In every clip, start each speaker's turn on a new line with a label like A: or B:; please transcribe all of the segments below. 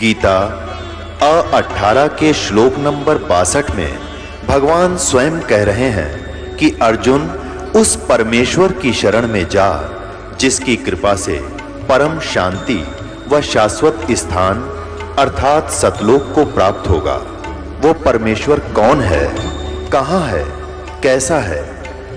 A: गीता 18 के श्लोक नंबर 62 में भगवान स्वयं कह रहे हैं कि अर्जुन उस परमेश्वर की शरण में जा जिसकी कृपा से परम शांति व शाश्वत स्थान अर्थात सतलोक को प्राप्त होगा। वो परमेश्वर कौन है, कहाँ है, कैसा है,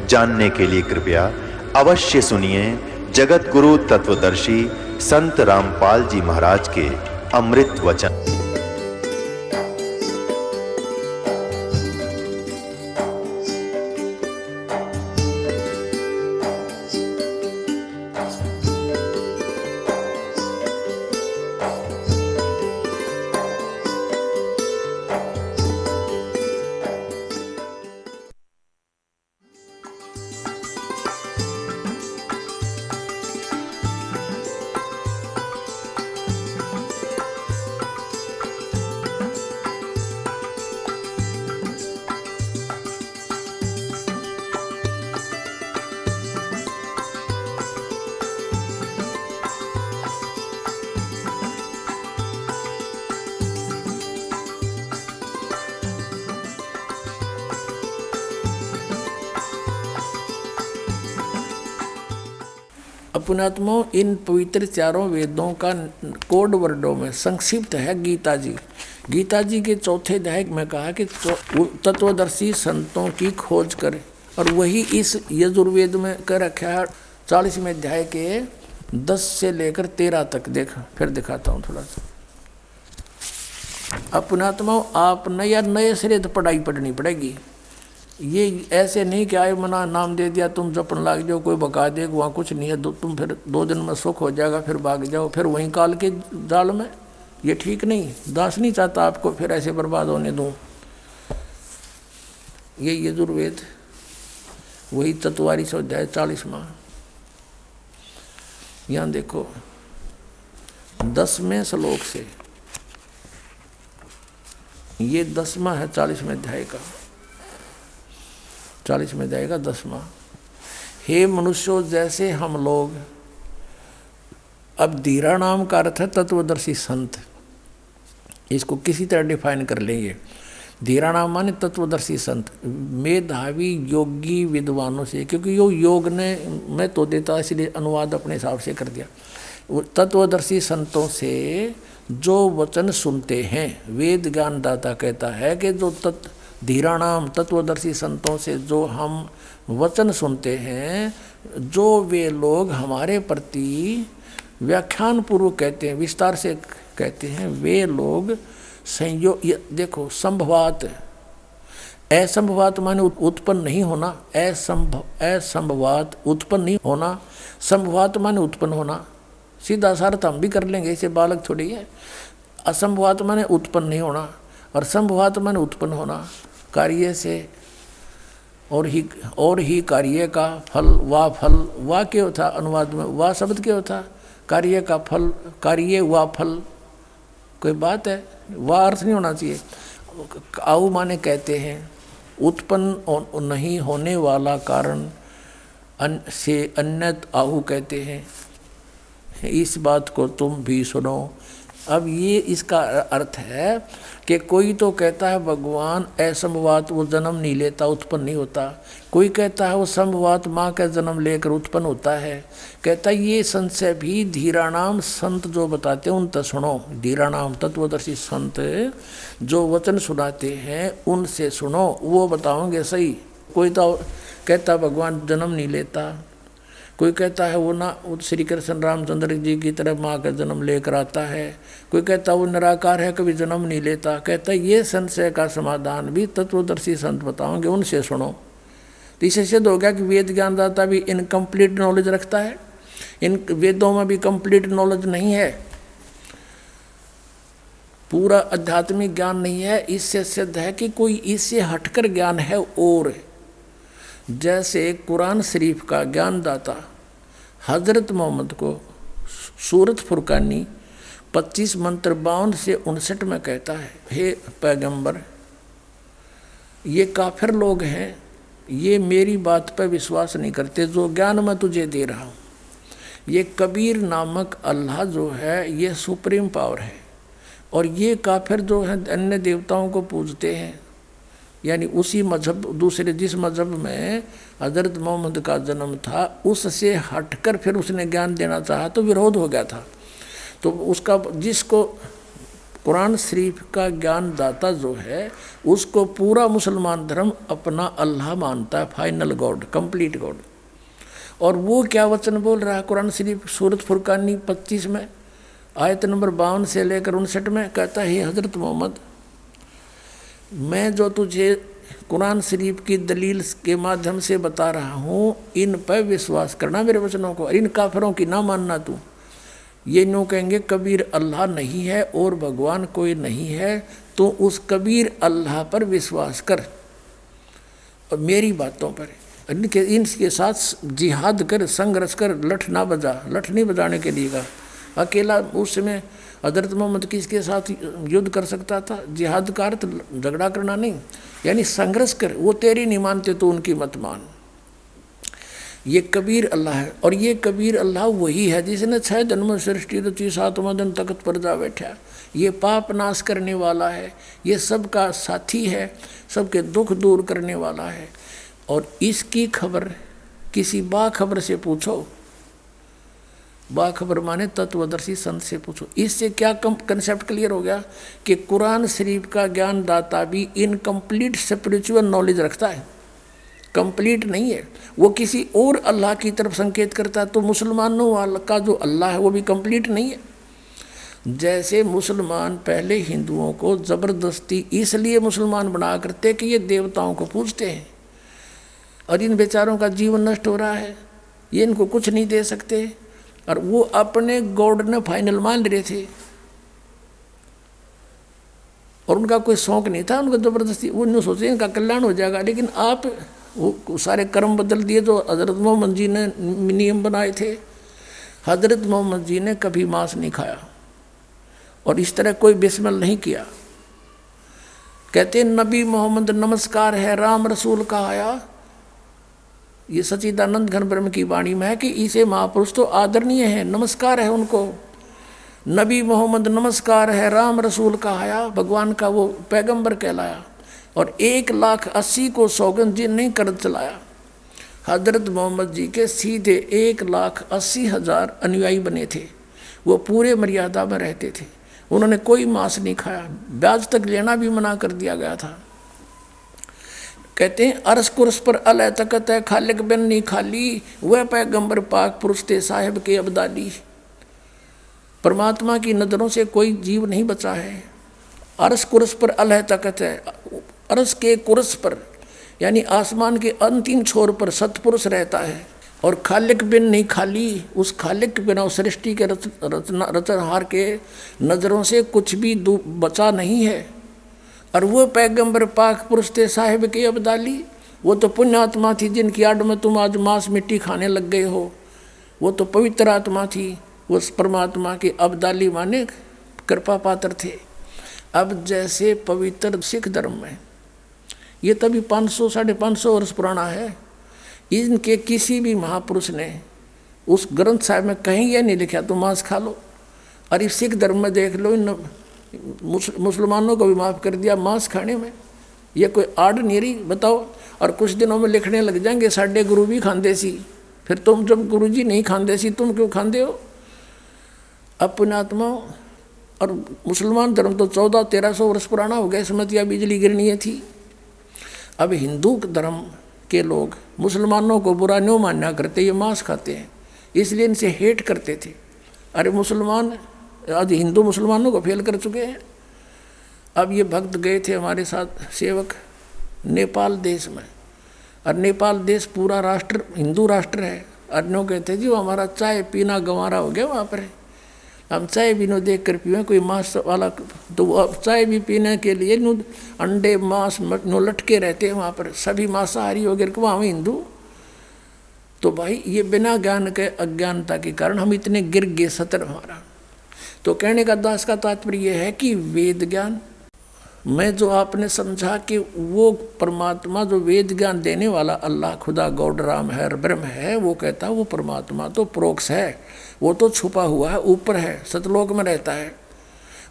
A: जानने के लिए कृपया अवश्य सुनिए जगत गुरु तत्वदर्शी संत रामपाल जी महाराज के अमृत वचन।
B: पुणात्मा, इन पवित्र चारों वेदों का कोड वर्डों में संक्षिप्त है गीता जी। गीता जी के चौथे अध्याय में कहा कि तत्वदर्शी संतों की खोज करें, और वही इस यजुर्वेद में कर रखा है 40वें अध्याय के 10 से लेकर 13 तक। फिर दिखाता हूँ थोड़ा सा। अब पुणात्मा, आप नए सिरे तो पढ़ाई पढ़नी पड़ेगी। ये ऐसे नहीं कि आए मना नाम दे दिया तुम जपन लाग जाओ, कोई बका दे, वहाँ कुछ नहीं है, तुम फिर 2 दिन में सुख हो जाएगा, फिर भाग जाओ फिर वहीं काल के जाल में। ये ठीक नहीं, दास नहीं चाहता आपको फिर ऐसे बर्बाद होने दूं। ये यजुर्वेद वही तत्वारी अध्याय 40वां। यहाँ देखो 10वें श्लोक से, ये 10वां है 40वें अध्याय का, 40वें अध्याय का 10वां। हे मनुष्यों, जैसे हम लोग, अब धीरा नाम का अर्थ है तत्वदर्शी संत, इसको किसी तरह डिफाइन कर लेंगे। धीरा नाम माने तत्वदर्शी संत, मेधावी योगी विद्वानों से, क्योंकि यो योग ने मैं तो देता इसलिए अनुवाद अपने हिसाब से कर दिया। तत्वदर्शी संतों से जो वचन सुनते हैं, वेद ज्ञान दाता कहता है कि जो धीरा नाम तत्वदर्शी संतों से जो हम वचन सुनते हैं, जो वे लोग हमारे प्रति व्याख्यान पूर्वक कहते हैं, विस्तार से कहते हैं, वे लोग संयोग, देखो संभवात, असंभवात माने उत्पन्न नहीं होना, असंभवात उत्पन्न नहीं होना, संभवात माने उत्पन्न होना। सीधा सार्थ हम भी कर लेंगे, इसे बालक थोड़ी है। असंभवात माने उत्पन्न नहीं होना, और संभवात माने उत्पन्न होना कार्य से, और ही कार्य का फल, वाह क्यों था अनुवाद में, वाह शब्द क्यों था, कार्य का फल, कार्य वाह फल, कोई बात है, वाह अर्थ नहीं होना चाहिए। आऊ माने कहते हैं उत्पन्न नहीं होने वाला कारण से अन्यत आहु कहते हैं, इस बात को तुम भी सुनो। अब ये इसका अर्थ है कि कोई तो कहता है भगवान असंभवात वो जन्म नहीं लेता, उत्पन्न नहीं होता, कोई कहता है वो संभवात माँ का जन्म लेकर उत्पन्न होता है। कहता है ये संशय भी धीरा नाम संत जो बताते हैं उन तक सुनो। धीरा नाम तत्वदर्शी संत जो वचन सुनाते हैं उनसे सुनो, वो बताओगे सही। कोई तो कहता भगवान जन्म नहीं लेता, कोई कहता है वो ना श्री कृष्ण रामचंद्र जी की तरह माँ का जन्म लेकर आता है, कोई कहता वो निराकार है कभी जन्म नहीं लेता। कहता ये संशय का समाधान भी तत्वदर्शी संत बताओगे, उनसे सुनो। तो इससे सिद्ध हो गया कि वेद ज्ञानदाता भी इनकम्प्लीट नॉलेज रखता है, इन वेदों में भी कंप्लीट नॉलेज नहीं है, पूरा आध्यात्मिक ज्ञान नहीं है। इससे सिद्ध है कि कोई इससे हटकर ज्ञान है। और जैसे कुरान शरीफ का ज्ञानदाता हजरत मोहम्मद को सूरत फुरकानी 25 मंत्र 52 से 59 में कहता है, हे पैगंबर, ये काफिर लोग हैं, ये मेरी बात पर विश्वास नहीं करते जो ज्ञान मैं तुझे दे रहा हूँ। ये कबीर नामक अल्लाह जो है ये सुप्रीम पावर है, और ये काफिर जो हैं अन्य देवताओं को पूजते हैं, यानी उसी मजहब दूसरे जिस मजहब में हजरत मोहम्मद का जन्म था उससे हटकर फिर उसने ज्ञान देना चाहा तो विरोध हो गया था। तो उसका जिसको कुरान शरीफ का ज्ञान दाता जो है उसको पूरा मुसलमान धर्म अपना अल्लाह मानता है, फाइनल गॉड, कंप्लीट गॉड। और वो क्या वचन बोल रहा है कुरान शरीफ सूरत फुरकानी 25 में आयत नंबर 52 से लेकर 59 में कहता है, हजरत मोहम्मद मैं जो तुझे कुरान शरीफ की दलील के माध्यम से बता रहा हूँ इन पर विश्वास करना मेरे वचनों को, इन काफिरों की ना मानना तू। ये नो कहेंगे कबीर अल्लाह नहीं है और भगवान कोई नहीं है, तो उस कबीर अल्लाह पर विश्वास कर और मेरी बातों पर इनके साथ जिहाद कर, संघर्ष कर, लठ ना बजा, लठ नहीं बजाने के लिए कहा। अकेला उस समय हजरत मोहम्मद किसके साथ युद्ध कर सकता था? जिहाद का अर्थ झगड़ा करना नहीं, यानी संघर्ष कर। वो तेरी नहीं मानते तो उनकी मत मान। ये कबीर अल्लाह है और ये कबीर अल्लाह वही है जिसने 6 दिन में सृष्टि रची, 7वां दिन तख्त पर जा बैठा। ये पाप नाश करने वाला है, ये सबका साथी है, सबके दुख दूर करने वाला है। और इसकी खबर किसी बाखबर से पूछो, बाखबर माने तत्वदर्शी संत से पूछो। इससे क्या कंसेप्ट क्लियर हो गया कि कुरान शरीफ का ज्ञान दाता भी इनकम्प्लीट स्पिरिचुअल नॉलेज रखता है, कंप्लीट नहीं है। वो किसी और अल्लाह की तरफ संकेत करता है, तो मुसलमानों वाला का जो अल्लाह है वो भी कंप्लीट नहीं है। जैसे मुसलमान पहले हिंदुओं को ज़बरदस्ती इसलिए मुसलमान बना करते कि ये देवताओं को पूजते हैं और इन बेचारों का जीवन नष्ट हो रहा है, ये इनको कुछ नहीं दे सकते, और वो अपने गॉड ने फाइनल मान रहे थे और उनका कोई शौक नहीं था, उनको ज़बरदस्ती उन्होंने सोचे इनका कल्याण हो जाएगा। लेकिन आप वो सारे कर्म बदल दिए जो हज़रत मोहम्मद जी ने नियम बनाए थे। हज़रत मोहम्मद जी ने कभी मांस नहीं खाया और इस तरह कोई बिस्मिल नहीं किया। कहते नबी मोहम्मद नमस्कार है राम रसूल का आया, ये सच्चिदानंद घन ब्रह्म की वाणी में है कि इसे महापुरुष तो आदरणीय है, नमस्कार है उनको। नबी मोहम्मद नमस्कार है राम रसूल का आया, भगवान का वो पैगंबर कहलाया। और 1,80,000 को सौगंध जी नहीं कर चलाया। हजरत मोहम्मद जी के सीधे 1,80,000 अनुयायी बने थे, वो पूरे मर्यादा में रहते थे, उन्होंने कोई मांस नहीं खाया, ब्याज तक लेना भी मना कर दिया गया था। कहते हैं अरस कुर्स पर अल तकत है खालिक बिन नहीं खाली, वह पैगंबर पाक पुरुष थे साहिब के अब्दाली। परमात्मा की नज़रों से कोई जीव नहीं बचा है। अरस कुर्स पर अल तकत है, अरस के कुर्स पर यानी आसमान के अंतिम छोर पर सतपुरुष रहता है। और खालिक बिन नहीं खाली, उस खालिक बिना उस सृष्टि के रचनहार के नज़रों से कुछ भी बचा नहीं है। और वो पैगंबर पाक पुरुष थे साहिब के अब्दाली, वो तो पुण्य आत्मा थी जिनकी आड़ में तुम आज मांस मिट्टी खाने लग गए हो। वो तो पवित्र आत्मा थी, वो परमात्मा के अब्दाली माने कृपा पात्र थे। अब जैसे पवित्र सिख धर्म में ये तभी 500 550 वर्ष पुराना है, इनके किसी भी महापुरुष ने उस ग्रंथ साहिब में कहीं यह नहीं लिखा तो मांस खा लो। और इस सिख धर्म में देख लो, इन मुसलमानों को भी माफ़ कर दिया मांस खाने में। ये कोई आड़ नहीं रही बताओ। और कुछ दिनों में लिखने लग जाएंगे साढ़े गुरु भी खांदे सी, फिर तुम जब गुरु जी नहीं खांदे सी तुम क्यों खांदे हो? अपने आत्मा। और मुसलमान धर्म तो 1400-1300 वर्ष पुराना हो गया, इसमें या बिजली गिरनी थी। अब हिंदू धर्म के लोग मुसलमानों को बुरा नहीं मानना करते, ये मांस खाते हैं, इसलिए इनसे हेट करते थे। अरे मुसलमान आज हिंदू मुसलमानों को फेल कर चुके हैं। अब ये भक्त गए थे हमारे साथ सेवक नेपाल देश में, और नेपाल देश पूरा राष्ट्र हिंदू राष्ट्र है। अन्यों कहते जी वो हमारा चाय पीना गंवारा हो गया वहाँ पर, हम चाय भी नो देख कर पिए कोई मांस वाला, तो वो चाय भी पीने के लिए नो अंडे मांस नो लटके रहते हैं वहाँ पर, सभी मांसाहारी हो गए वहाँ हिंदू। तो भाई ये बिना ज्ञान के अज्ञानता के कारण हम इतने गिर गए सतर हमारा। तो कहने का दास का तात्पर्य यह है कि वेद ज्ञान में जो आपने समझा कि वो परमात्मा जो वेद ज्ञान देने वाला अल्लाह खुदा गॉड राम है ब्रह्म है, वो कहता वो परमात्मा तो प्रोक्ष है, वो तो छुपा हुआ है, ऊपर है, सतलोक में रहता है।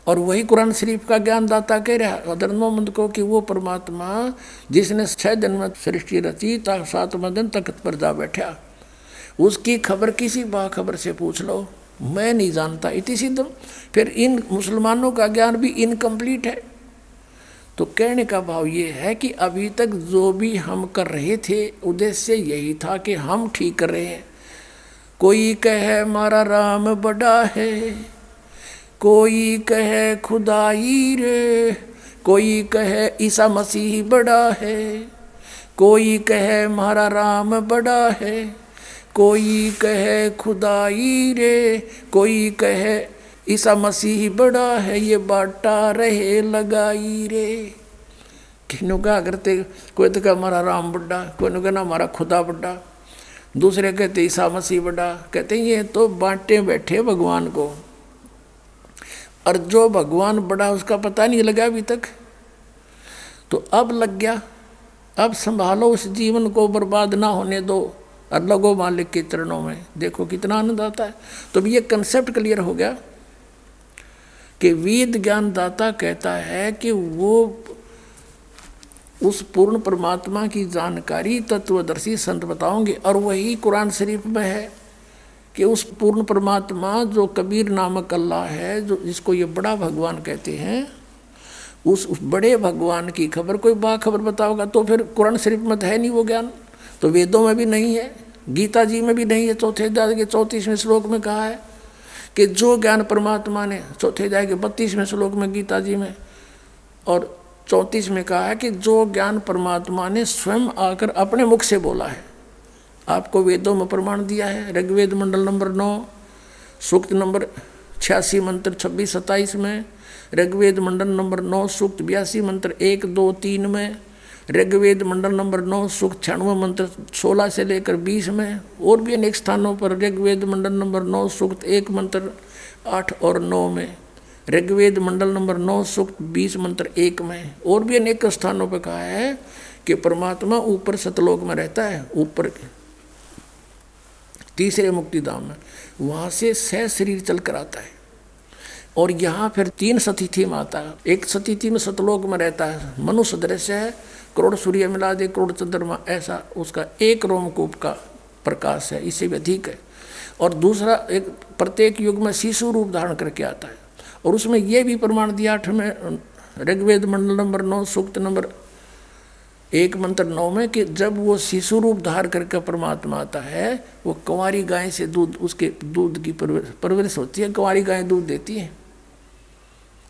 B: और वही कुरान शरीफ का ज्ञान दाता कह रहा हज़रत मोहम्मद को कि वो परमात्मा जिसने 6 दिन में सृष्टि रची 7वें दिन तख्त पर जा बैठा, उसकी खबर किसी बाखबर से पूछ लो, मैं नहीं जानता, इति सिद्धम। फिर इन मुसलमानों का ज्ञान भी इनकम्प्लीट है। तो कहने का भाव ये है कि अभी तक जो भी हम कर रहे थे उद्देश्य यही था कि हम ठीक कर रहे हैं। कोई कहे हमारा राम बड़ा है, कोई कहे खुदाई रे, कोई कहे ईसा मसीह बड़ा है, कोई कहे हमारा राम बड़ा है, कोई कहे खुदाई रे, कोई कहे ईसा मसीह बड़ा है, ये बाटा रहे लगाई रे। किन्हों क्या करते, कोई तो कहे हमारा राम बड़ा, कोई ने कहना हमारा खुदा बड़ा, दूसरे कहते ईसा मसीह बड़ा। कहते ये तो बांटे बैठे भगवान को, और जो भगवान बड़ा उसका पता नहीं लगा अभी तक। तो अब लग गया, अब संभालो उस जीवन को, बर्बाद ना होने दो और लगो मालिक के चरणों में। देखो कितना आनंद आता है। तो ये कंसेप्ट क्लियर हो गया कि वेद ज्ञान दाता कहता है कि वो उस पूर्ण परमात्मा की जानकारी तत्वदर्शी संत बताओगे, और वही कुरान शरीफ में है कि उस पूर्ण परमात्मा जो कबीर नामक अल्लाह है, जो जिसको ये बड़ा भगवान कहते हैं, उस बड़े भगवान की खबर कोई बाखबर बताओगा। तो फिर कुरान शरीफ में तो है नहीं वो ज्ञान, तो वेदों में भी नहीं है, गीता जी में भी नहीं है। चौथे अध्याय के 34वें श्लोक में कहा है कि जो ज्ञान परमात्मा ने, चौथे अध्याय के 32वें श्लोक में गीता जी में, और 34 में कहा है कि जो ज्ञान परमात्मा ने स्वयं आकर अपने मुख से बोला है, आपको वेदों में प्रमाण दिया है। ऋग्वेद मंडल नंबर 9 सूक्त नंबर 86 मंत्र 26-27 में, ऋग्वेद मंडल नंबर 9 सूक्त 82 मंत्र 1, 2, 3 में, ऋग्वेद मंडल नंबर 9 सूक्त 96 मंत्र 16 से लेकर 20 में, और भी अनेक स्थानों पर ऋग्वेद मंडल नंबर 9 सूक्त 1 मंत्र 8 और 9 में, ऋग्वेद मंडल नंबर 9 सूक्त 20 मंत्र 1 में, और भी अनेक स्थानों पर कहा है कि परमात्मा ऊपर सतलोक में रहता है, ऊपर तीसरे मुक्तिधाम में, वहाँ से सह शरीर चल कर आता है। और यहाँ फिर 3 सतिथि में आता है। एक सतिथि में सतलोक में रहता है, मनुष्य दृश्य है, करोड़ सूर्य मिला दे, करोड़ चंद्रमा, ऐसा उसका एक रोमकूप का प्रकाश है, इससे भी अधिक है। और दूसरा एक प्रत्येक युग में शिशु रूप धारण करके आता है, और उसमें यह भी प्रमाण दिया 8वें ऋग्वेद मंडल नंबर 9 सूक्त नंबर 1 मंत्र 9 में कि जब वो शिशु रूप धार करके परमात्मा आता है, वो कुंवारी गाय से दूध, उसके दूध की परवरिश होती है, कुंवारी गाय दूध देती है।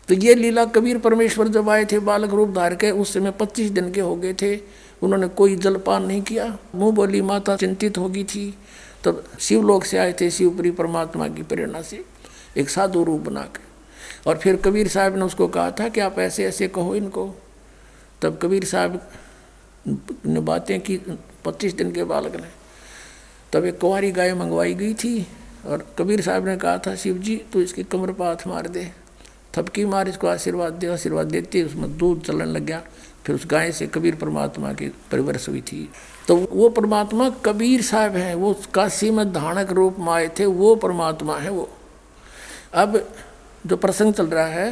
B: तो ये लीला कबीर परमेश्वर जब आए थे बालक रूप धार के, उस समय 25 दिन के हो गए थे, उन्होंने कोई जलपान नहीं किया। मुँह बोली माता चिंतित हो गई थी, तब शिवलोक से आए थे, शिवपुरी परमात्मा की प्रेरणा से एक साधु रूप बना के। और फिर कबीर साहब ने उसको कहा था कि आप ऐसे ऐसे कहो इनको। तब कबीर साहब ने बातें की 25 दिन के बालक ने। तब एक कुंवारी गाय मंगवाई गई थी, और कबीर साहब ने कहा था शिव जी तो इसकी कमर पर हाथ मार दे, थपकी मार, इसको आशीर्वाद दे। आशीर्वाद देते उसमें दूध चलने लग गया। फिर उस गाय से कबीर परमात्मा की परिवर्ष हुई थी। तो वो परमात्मा कबीर साहब हैं, वो काशी में धानक रूप में आए थे, वो परमात्मा है वो। अब जो प्रसंग चल रहा है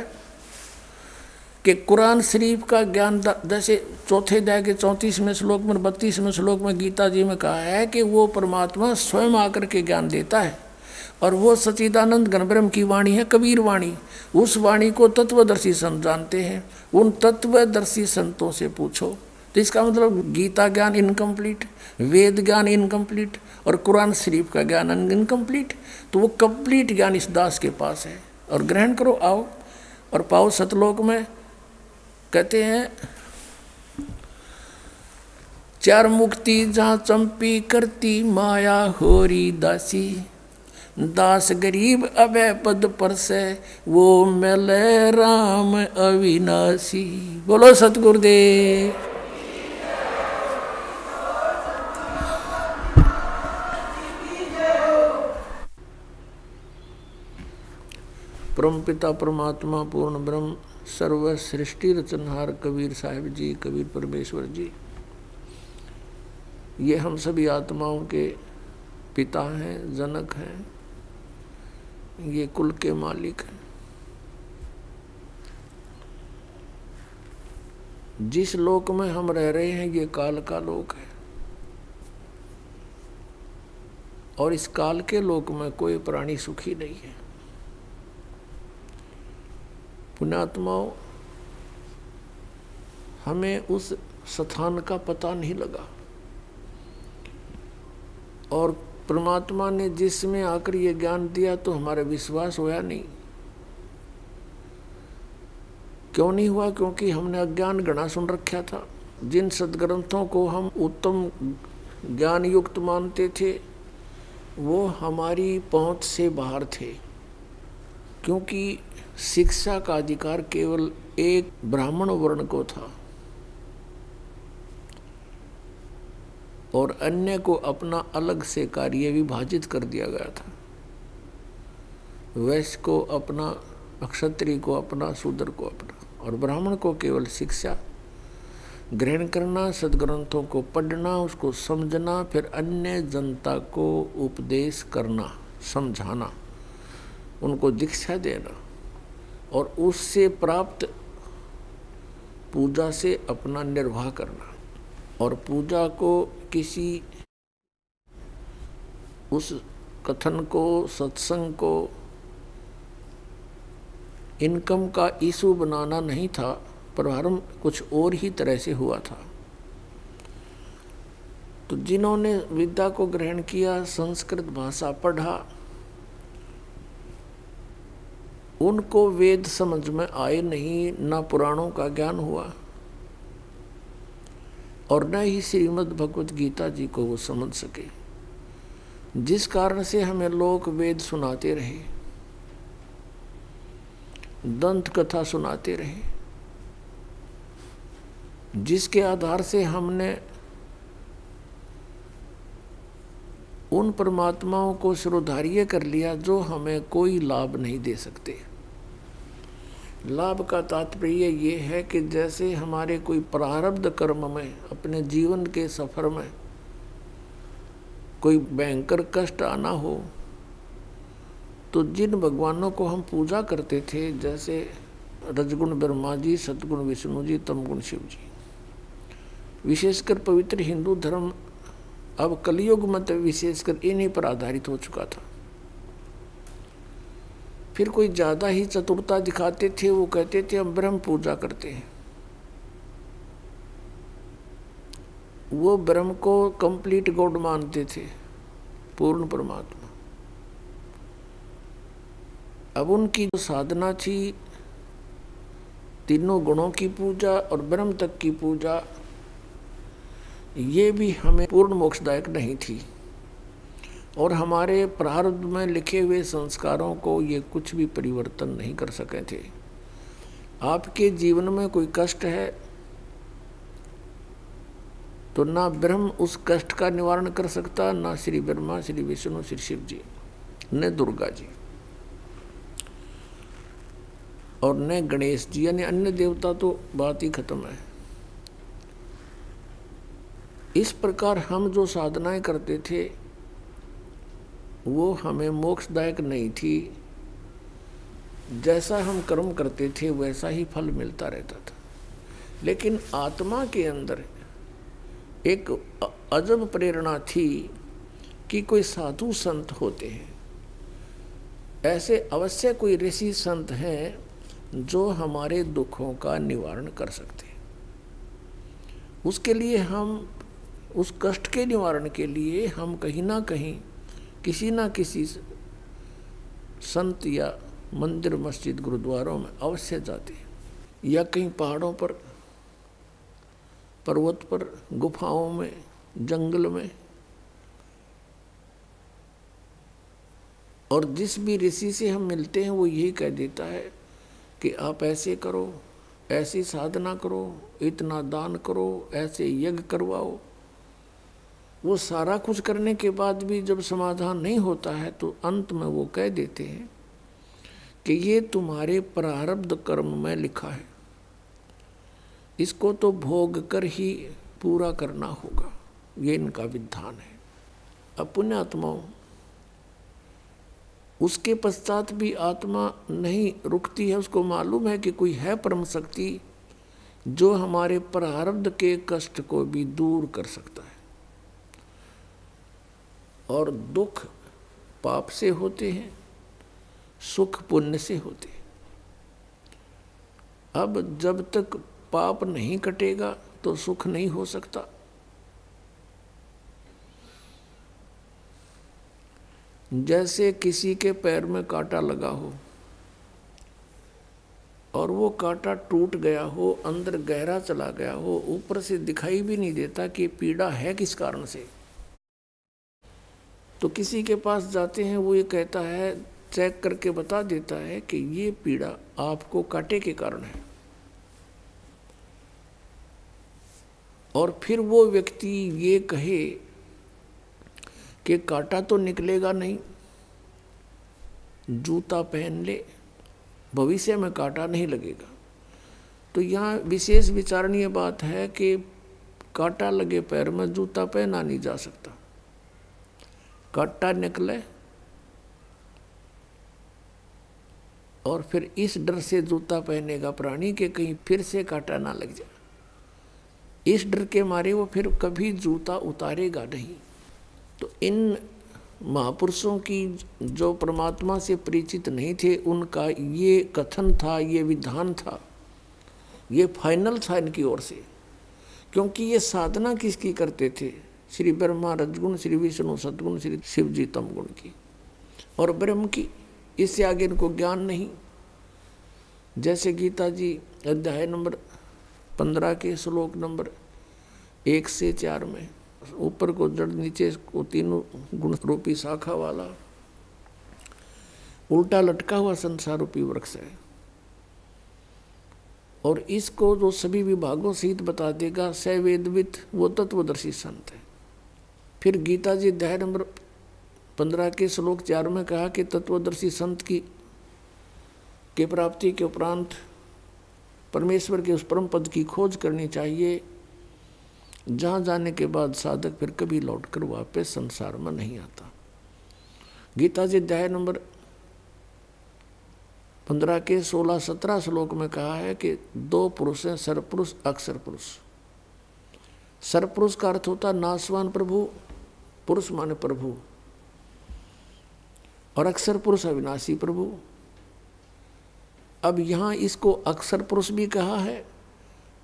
B: कि कुरान शरीफ का ज्ञान, जैसे चौथे अध्याय के 34वें श्लोक में 32वें श्लोक में गीता जी में कहा है कि वो परमात्मा स्वयं आकर के ज्ञान देता है, और वो सच्चिदानंद घनब्रह्म की वाणी है, कबीर वाणी। उस वाणी को तत्वदर्शी संत जानते हैं, उन तत्वदर्शी संतों से पूछो। तो इसका मतलब गीता ज्ञान इनकम्प्लीट, वेद ज्ञान इनकम्प्लीट, और कुरान शरीफ का ज्ञान इनकम्प्लीट। तो वो कंप्लीट ज्ञान इस दास के पास है, और ग्रहण करो, आओ और पाओ सतलोक में। कहते हैं 4 मुक्ति जहाँ चंपी करती माया होरी दासी, दास गरीब अभय पद पर से वो मिले राम अविनाशी। बोलो सतगुरुदेव। परमपिता परमात्मा पूर्ण ब्रह्म सर्व सृष्टि रचनहार कबीर साहिब जी, कबीर परमेश्वर जी, ये हम सभी आत्माओं के पिता हैं, जनक हैं, ये कुल के मालिक हैं। जिस लोक में हम रह रहे हैं ये काल का लोक है, और इस काल के लोक में कोई प्राणी सुखी नहीं है। पुण्यात्माओं, हमें उस स्थान का पता नहीं लगा, और परमात्मा ने जिसमें आकर ये ज्ञान दिया तो हमारा विश्वास होया नहीं। क्यों नहीं हुआ? क्योंकि हमने अज्ञान गणा सुन रखा था। जिन सदग्रंथों को हम उत्तम ज्ञान युक्त मानते थे वो हमारी पहुंच से बाहर थे, क्योंकि शिक्षा का अधिकार केवल एक ब्राह्मण वर्ण को था और अन्य को अपना अलग से कार्य विभाजित कर दिया गया था। वैश्य को अपना, क्षत्रिय को अपना, शूद्र को अपना, और ब्राह्मण को केवल शिक्षा ग्रहण करना, सदग्रंथों को पढ़ना, उसको समझना, फिर अन्य जनता को उपदेश करना, समझाना, उनको दीक्षा देना, और उससे प्राप्त पूजा से अपना निर्वाह करना। और पूजा को किसी उस कथन को, सत्संग को इनकम का इशू बनाना नहीं था, प्रारंभ कुछ और ही तरह से हुआ था। तो जिन्होंने विद्या को ग्रहण किया, संस्कृत भाषा पढ़ा, उनको वेद समझ में आए नहीं, ना पुराणों का ज्ञान हुआ और न ही श्रीमद् भगवत गीता जी को वो समझ सके, जिस कारण से हमें लोग वेद सुनाते रहे, दंत कथा सुनाते रहे, जिसके आधार से हमने उन परमात्माओं को शिरोधार्य कर लिया जो हमें कोई लाभ नहीं दे सकते। लाभ का तात्पर्य ये है कि जैसे हमारे कोई प्रारब्ध कर्म में, अपने जीवन के सफर में कोई भयंकर कष्ट आना हो, तो जिन भगवानों को हम पूजा करते थे, जैसे रजगुण ब्रह्मा जी, सतगुण विष्णु जी, तमगुण शिव जी, विशेषकर पवित्र हिंदू धर्म अब कलयुग मत विशेषकर इन्हीं पर आधारित हो चुका था। फिर कोई ज़्यादा ही चतुरता दिखाते थे, वो कहते थे हम ब्रह्म पूजा करते हैं। वो ब्रह्म को कंप्लीट गॉड मानते थे, पूर्ण परमात्मा। अब उनकी जो साधना थी, तीनों गुणों की पूजा और ब्रह्म तक की पूजा, ये भी हमें पूर्ण मोक्षदायक नहीं थी, और हमारे प्रारब्ध में लिखे हुए संस्कारों को ये कुछ भी परिवर्तन नहीं कर सके थे। आपके जीवन में कोई कष्ट है तो ना ब्रह्म उस कष्ट का निवारण कर सकता, ना श्री ब्रह्मा, श्री विष्णु, श्री शिव जी, न दुर्गा जी और न गणेश जी, यानी अन्य देवता तो बात ही खत्म है। इस प्रकार हम जो साधनाएं करते थे वो हमें मोक्षदायक नहीं थी। जैसा हम कर्म करते थे वैसा ही फल मिलता रहता था, लेकिन आत्मा के अंदर एक अजब प्रेरणा थी कि कोई साधु संत होते हैं, ऐसे अवश्य कोई ऋषि संत हैं जो हमारे दुखों का निवारण कर सकते हैं। उसके लिए हम, उस कष्ट के निवारण के लिए हम कहीं ना कहीं किसी ना किसी संत या मंदिर, मस्जिद, गुरुद्वारों में अवश्य जाते हैं, या कहीं पहाड़ों पर, पर्वत पर, गुफाओं में, जंगल में। और जिस भी ऋषि से हम मिलते हैं वो यही कह देता है कि आप ऐसे करो, ऐसी साधना करो, इतना दान करो, ऐसे यज्ञ करवाओ। वो सारा कुछ करने के बाद भी जब समाधान नहीं होता है तो अंत में वो कह देते हैं कि ये तुम्हारे प्रारब्ध कर्म में लिखा है, इसको तो भोग कर ही पूरा करना होगा, ये इनका विधान है। अब पुण्यात्माओं, उसके पश्चात भी आत्मा नहीं रुकती है, उसको मालूम है कि कोई है परम शक्ति, जो हमारे प्रारब्ध के कष्ट को भी दूर कर सकता है। और दुख पाप से होते हैं, सुख पुण्य से होते हैं। अब जब तक पाप नहीं कटेगा तो सुख नहीं हो सकता। जैसे किसी के पैर में कांटा लगा हो और वो कांटा टूट गया हो, अंदर गहरा चला गया हो, ऊपर से दिखाई भी नहीं देता कि पीड़ा है किस कारण से, तो किसी के पास जाते हैं, वो ये कहता है, चेक करके बता देता है कि ये पीड़ा आपको कांटे के कारण है। और फिर वो व्यक्ति ये कहे कि कांटा तो निकलेगा नहीं, जूता पहन ले, भविष्य में कांटा नहीं लगेगा। तो यहाँ विशेष विचारणीय बात है कि कांटा लगे पैर में जूता पहना नहीं जा सकता। कांटा निकले और फिर इस डर से जूता पहनेगा प्राणी के कहीं फिर से कांटा ना लग जाए। इस डर के मारे वो फिर कभी जूता उतारेगा नहीं। तो इन महापुरुषों की जो परमात्मा से परिचित नहीं थे, उनका ये कथन था, ये विधान था, ये फाइनल था इनकी ओर से। क्योंकि ये साधना किसकी करते थे? श्री ब्रह्मा रजगुण, श्री विष्णु सद्गुण, श्री शिव जी तमगुण की, और ब्रह्म की। इससे आगे इनको ज्ञान नहीं। जैसे गीता जी अध्याय नंबर 15 के श्लोक नंबर 1 से 4 में, ऊपर को जड़ नीचे को तीनों गुण रूपी शाखा वाला उल्टा लटका हुआ संसार रूपी वृक्ष है, और इसको जो सभी विभागों सहित बता देगा स वेदविद, वो तत्वदर्शी संत है। फिर गीता जी अध्याय नंबर 15 के श्लोक 4 में कहा कि तत्वदर्शी संत की प्राप्ति के उपरांत परमेश्वर के उस परम पद की खोज करनी चाहिए, जहाँ जाने के बाद साधक फिर कभी लौटकर वापस संसार में नहीं आता। गीता जी अध्याय नंबर 15 के 16-17 श्लोक में कहा है कि 2 पुरुष हैं, सरपुरुष अक्षर पुरुष। सरपुरुष का अर्थ होता नाशवान प्रभु, पुरुष माने प्रभु, और अक्षर पुरुष अविनाशी प्रभु। अब यहाँ इसको अक्षर पुरुष भी कहा है,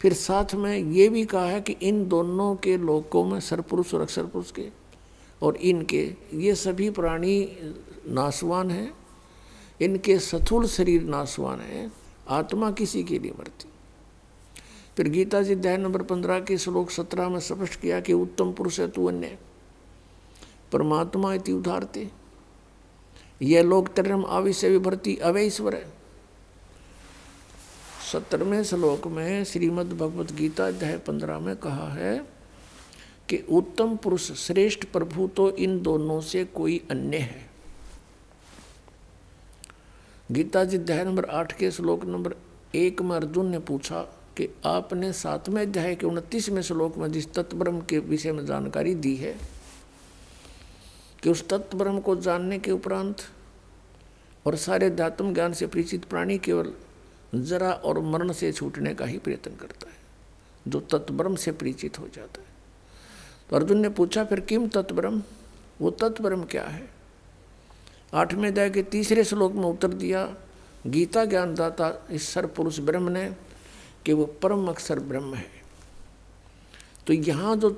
B: फिर साथ में ये भी कहा है कि इन दोनों के लोकों में सरपुरुष और अक्षर पुरुष के और इनके, ये सभी प्राणी नाशवान हैं, इनके स्थूल शरीर नाशवान है, आत्मा किसी के लिए मरती। फिर गीता जी अध्याय नंबर 15 के श्लोक 17 में स्पष्ट किया कि उत्तम पुरुष है तू अन्य परमात्मा इति उदारते, यह लोक तरम आविश्य विभर्ति अवैश्वर है। 17वें श्लोक में श्रीमद् भगवत गीता अध्याय 15 में कहा है कि उत्तम पुरुष श्रेष्ठ प्रभु तो इन दोनों से कोई अन्य है। गीता जी अध्याय नंबर 8 के श्लोक नंबर 1 में अर्जुन ने पूछा कि आपने 7वें अध्याय के 29वें श्लोक में जिस तत्ब्रह्म के विषय में जानकारी दी है कि उस तत्ब्रह्म को जानने के उपरांत और सारे अध्यात्म ज्ञान से परिचित प्राणी केवल जरा और मरण से छूटने का ही प्रयत्न करता है, जो तत्ब्रह्म से परिचित हो जाता है। तो अर्जुन ने पूछा फिर किम तत्ब्रह्म, वो तत्ब्रह्म क्या है? 8वें अध्याय के 3रे श्लोक में उत्तर दिया गीता ज्ञानदाता इस सरपुरुष ब्रह्म ने कि वो परम अक्षर ब्रह्म है। तो यहाँ जो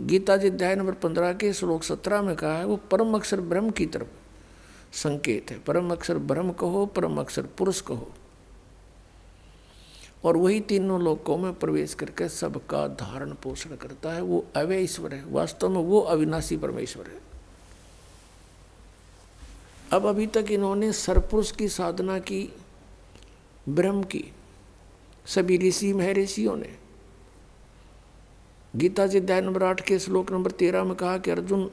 B: गीता जी अध्याय नंबर 15 के श्लोक 17 में कहा है वो परम अक्षर ब्रह्म की तरफ संकेत है। परम अक्षर ब्रह्म कहो, परम अक्षर पुरुष कहो, और वही तीनों लोकों में प्रवेश करके सबका धारण पोषण करता है। वो अव्यय ईश्वर है, वास्तव में वो अविनाशी परमेश्वर है। अब अभी तक इन्होंने सरपुरुष की साधना की, ब्रह्म की, सभी ऋषि महर्षियों ने। गीता जी अध्याय नंबर 8 के श्लोक नंबर 13 में कहा कि अर्जुन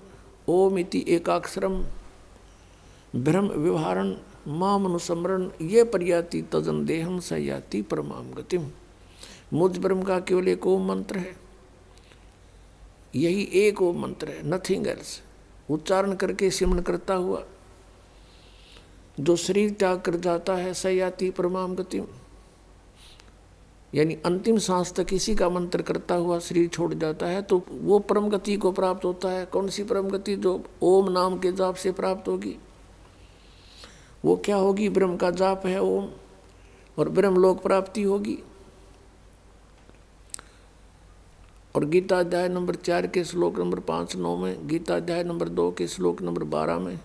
B: ओम इति एकाक्षरम ब्रह्म व्यवहारण माम अनुस्मरण ये पर्याति तजन देहम सयाति परमाम गतिम। मुझ ब्रह्म का केवल एक ओम मंत्र है, यही एक ओम मंत्र है, नथिंग एल्स। उच्चारण करके सिमरण करता हुआ जो शरीर त्याग कर जाता है सयाति परमाम गतिम, यानी अंतिम सांस तक इसी का मंत्र करता हुआ शरीर छोड़ जाता है, तो वो परम गति को प्राप्त होता है। कौन सी परम गति? जो ओम नाम के जाप से प्राप्त होगी। वो क्या होगी? ब्रह्म का जाप है ओम, और ब्रह्म लोक प्राप्ति होगी। और गीता अध्याय नंबर 4 के श्लोक नंबर 5-9 में, गीता अध्याय नंबर 2 के श्लोक नंबर 12 में,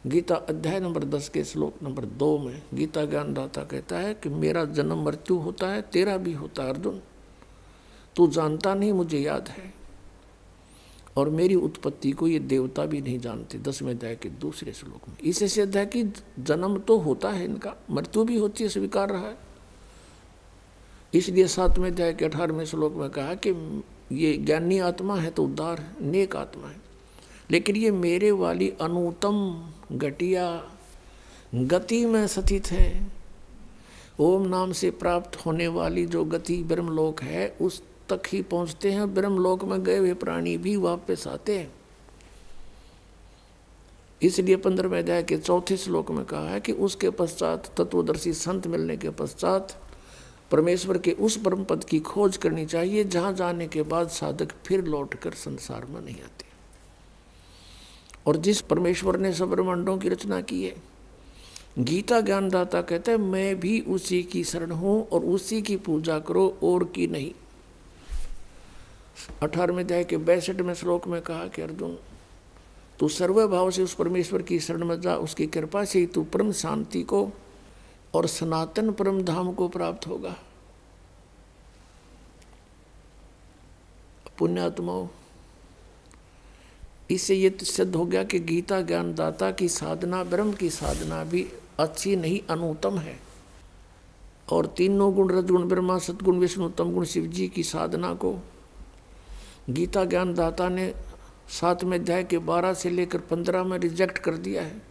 B: गीता अध्याय नंबर 10 के श्लोक नंबर 2 में गीता ज्ञानदाता कहता है कि मेरा जन्म मृत्यु होता है, तेरा भी होता है अर्जुन, तू जानता नहीं, मुझे याद है। और मेरी उत्पत्ति को ये देवता भी नहीं जानते। 10वें अध्याय के दूसरे श्लोक में इससे सिद्ध है कि जन्म तो होता है इनका, मृत्यु भी होती है, स्वीकार रहा है। इसलिए 7वें अध्याय के 18वें श्लोक में कहा कि ये ज्ञानी आत्मा है तो उद्धार है, नेक आत्मा है, लेकिन ये मेरे वाली अनुत्तम घटिया गति में स्थित है। ओम नाम से प्राप्त होने वाली जो गति ब्रह्मलोक है उस तक ही पहुंचते हैं। ब्रह्मलोक में गए हुए प्राणी भी वापस आते हैं। इसलिए 15वें अध्याय के 4थे श्लोक में कहा है कि उसके पश्चात तत्वदर्शी संत मिलने के पश्चात परमेश्वर के उस परम पद की खोज करनी चाहिए जहां जाने के बाद साधक फिर लौटकर संसार में नहीं आते। और जिस परमेश्वर ने सब ब्रह्मांडों की रचना की है, गीता ज्ञानदाता कहता है मैं भी उसी की शरण हूं और उसी की पूजा करो और की नहीं। 18वें अध्याय के 62वें श्लोक में कहा कि अर्जुन तू सर्वभाव से उस परमेश्वर की शरण में जा, उसकी कृपा से ही तू परम शांति को और सनातन परम धाम को प्राप्त होगा। पुण्यात्माओं, इससे ये सिद्ध हो गया कि गीता ज्ञानदाता की साधना, ब्रह्म की साधना भी अच्छी नहीं, अनुत्तम है। और तीनों गुण रजगुण ब्रह्मा सतगुण विष्णु उत्तम गुण शिव जी की साधना को गीता ज्ञानदाता ने 7वें अध्याय के 12 से लेकर 15 में रिजेक्ट कर दिया है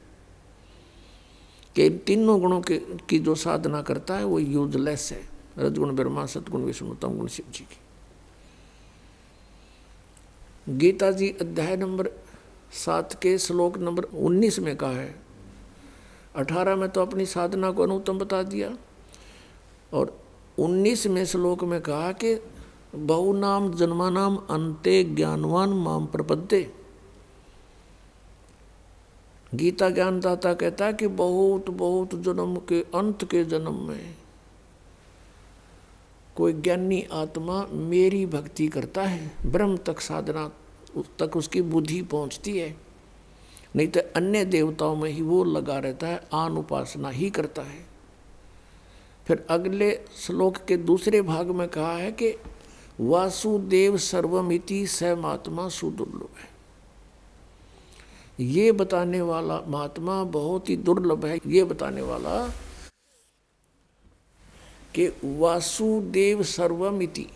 B: कि तीनों गुणों की जो साधना करता है वो यूजलेस है। रजगुण ब्रह्मा सतगुण विष्णु उत्तम गुण शिव जी की। गीता जी अध्याय नंबर 7 के श्लोक नंबर 19 में कहा है, 18 में तो अपनी साधना को अनुत्तम बता दिया, और 19वें श्लोक में कहा कि बहुनाम जन्मानाम अन्ते ज्ञानवान माम प्रपद्ये। गीता ज्ञानदाता कहता है कि बहुत बहुत जन्म के अंत के जन्म में कोई ज्ञानी आत्मा मेरी भक्ति करता है, ब्रह्म तक साधना तक उसकी बुद्धि पहुंचती है, नहीं तो अन्य देवताओं में ही वो लगा रहता है, आन उपासना ही करता है। फिर अगले श्लोक के दूसरे भाग में कहा है कि वासुदेव सर्वमिति स महात्मा सुदुर्लभ है। ये बताने वाला महात्मा बहुत ही दुर्लभ है। ये बताने वाला कि वासुदेव सर्वमिति,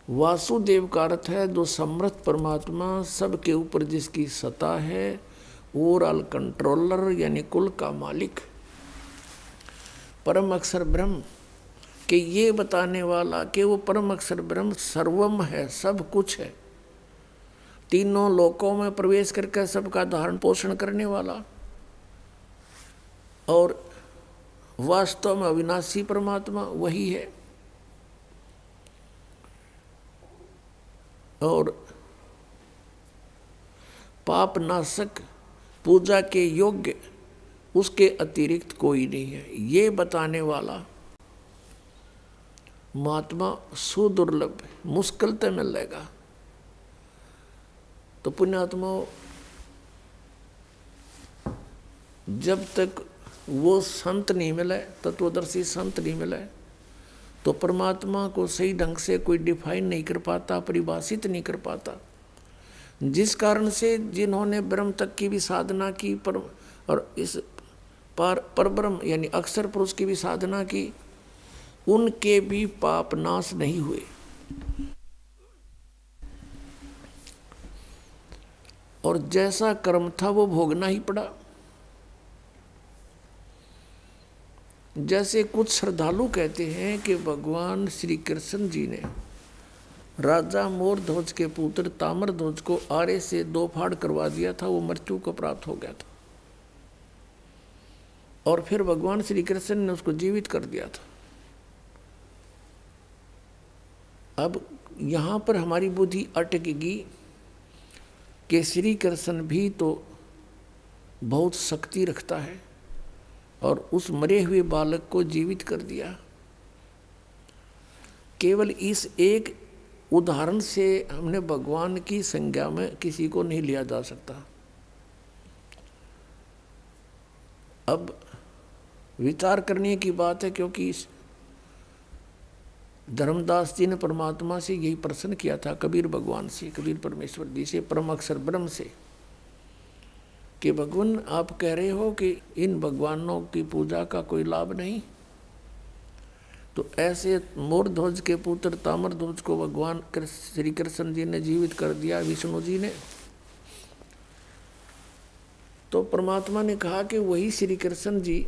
B: वासुदेव का अर्थ है जो समर्थ परमात्मा, सबके ऊपर जिसकी सत्ता है, ओवरऑल कंट्रोलर यानी कुल का मालिक, परम अक्षर ब्रह्म कि ये बताने वाला कि वो परम अक्षर ब्रह्म सर्वम है, सब कुछ है, तीनों लोकों में प्रवेश करके सबका धारण पोषण करने वाला, और वास्तव में अविनाशी परमात्मा वही है। और पाप नाशक, पूजा के योग्य, उसके अतिरिक्त कोई नहीं है। ये बताने वाला महात्मा सुदुर्लभ है, मुश्किल से मिलेगा। तो पुण्यात्माओं, जब तक वो संत नहीं मिले, तत्वदर्शी संत नहीं मिले, तो परमात्मा को सही ढंग से कोई डिफाइन नहीं कर पाता, परिभाषित नहीं कर पाता। जिस कारण से जिन्होंने ब्रह्म तक की भी साधना की और इस परब्रह्म यानी अक्षर पुरुष की भी साधना की, उनके भी पाप नाश नहीं हुए। और जैसा कर्म था वो भोगना ही पड़ा। जैसे कुछ श्रद्धालु कहते हैं कि भगवान श्री कृष्ण जी ने राजा मोर ध्वज के पुत्र ताम्र ध्वज को आरे से 2 फाड़ करवा दिया था, वो मृत्यु को प्राप्त हो गया था, और फिर भगवान श्री कृष्ण ने उसको जीवित कर दिया था। अब यहाँ पर हमारी बुद्धि अटकेगी कि श्री कृष्ण भी तो बहुत शक्ति रखता है और उस मरे हुए बालक को जीवित कर दिया। केवल इस एक उदाहरण से हमने भगवान की संज्ञा में किसी को नहीं लिया जा सकता। अब विचार करने की बात है, क्योंकि धर्मदास जी ने परमात्मा से यही प्रश्न किया था, कबीर भगवान से, कबीर परमेश्वर जी से, परम अक्षर ब्रह्म से, कि भगवान आप कह रहे हो कि इन भगवानों की पूजा का कोई लाभ नहीं, तो ऐसे मोरध्वज के पुत्र ताम्रध्वज को भगवान श्री कृष्ण जी ने जीवित कर दिया, विष्णु जी ने। तो परमात्मा ने कहा कि वही श्री कृष्ण जी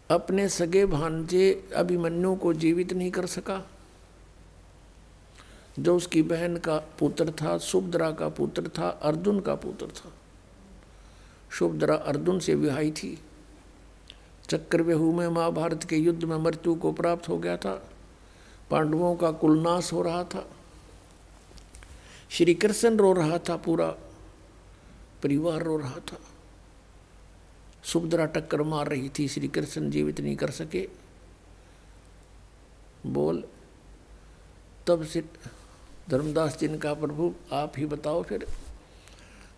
B: अपने सगे भांजे अभिमन्यु को जीवित नहीं कर सका, जो उसकी बहन का पुत्र था, सुभद्रा का पुत्र था, अर्जुन का पुत्र था। सुभद्रा अर्जुन से विवाही थी। चक्रव्यूह में महाभारत के युद्ध में मृत्यु को प्राप्त हो गया था, पांडवों का कुलनाश हो रहा था, श्री कृष्ण रो रहा था, पूरा परिवार रो रहा था। सुभद्रा टक्कर मार रही थी, श्री कृष्ण जीवित नहीं कर सके। बोल तब से धर्मदास जी ने कहा, प्रभु आप ही बताओ फिर।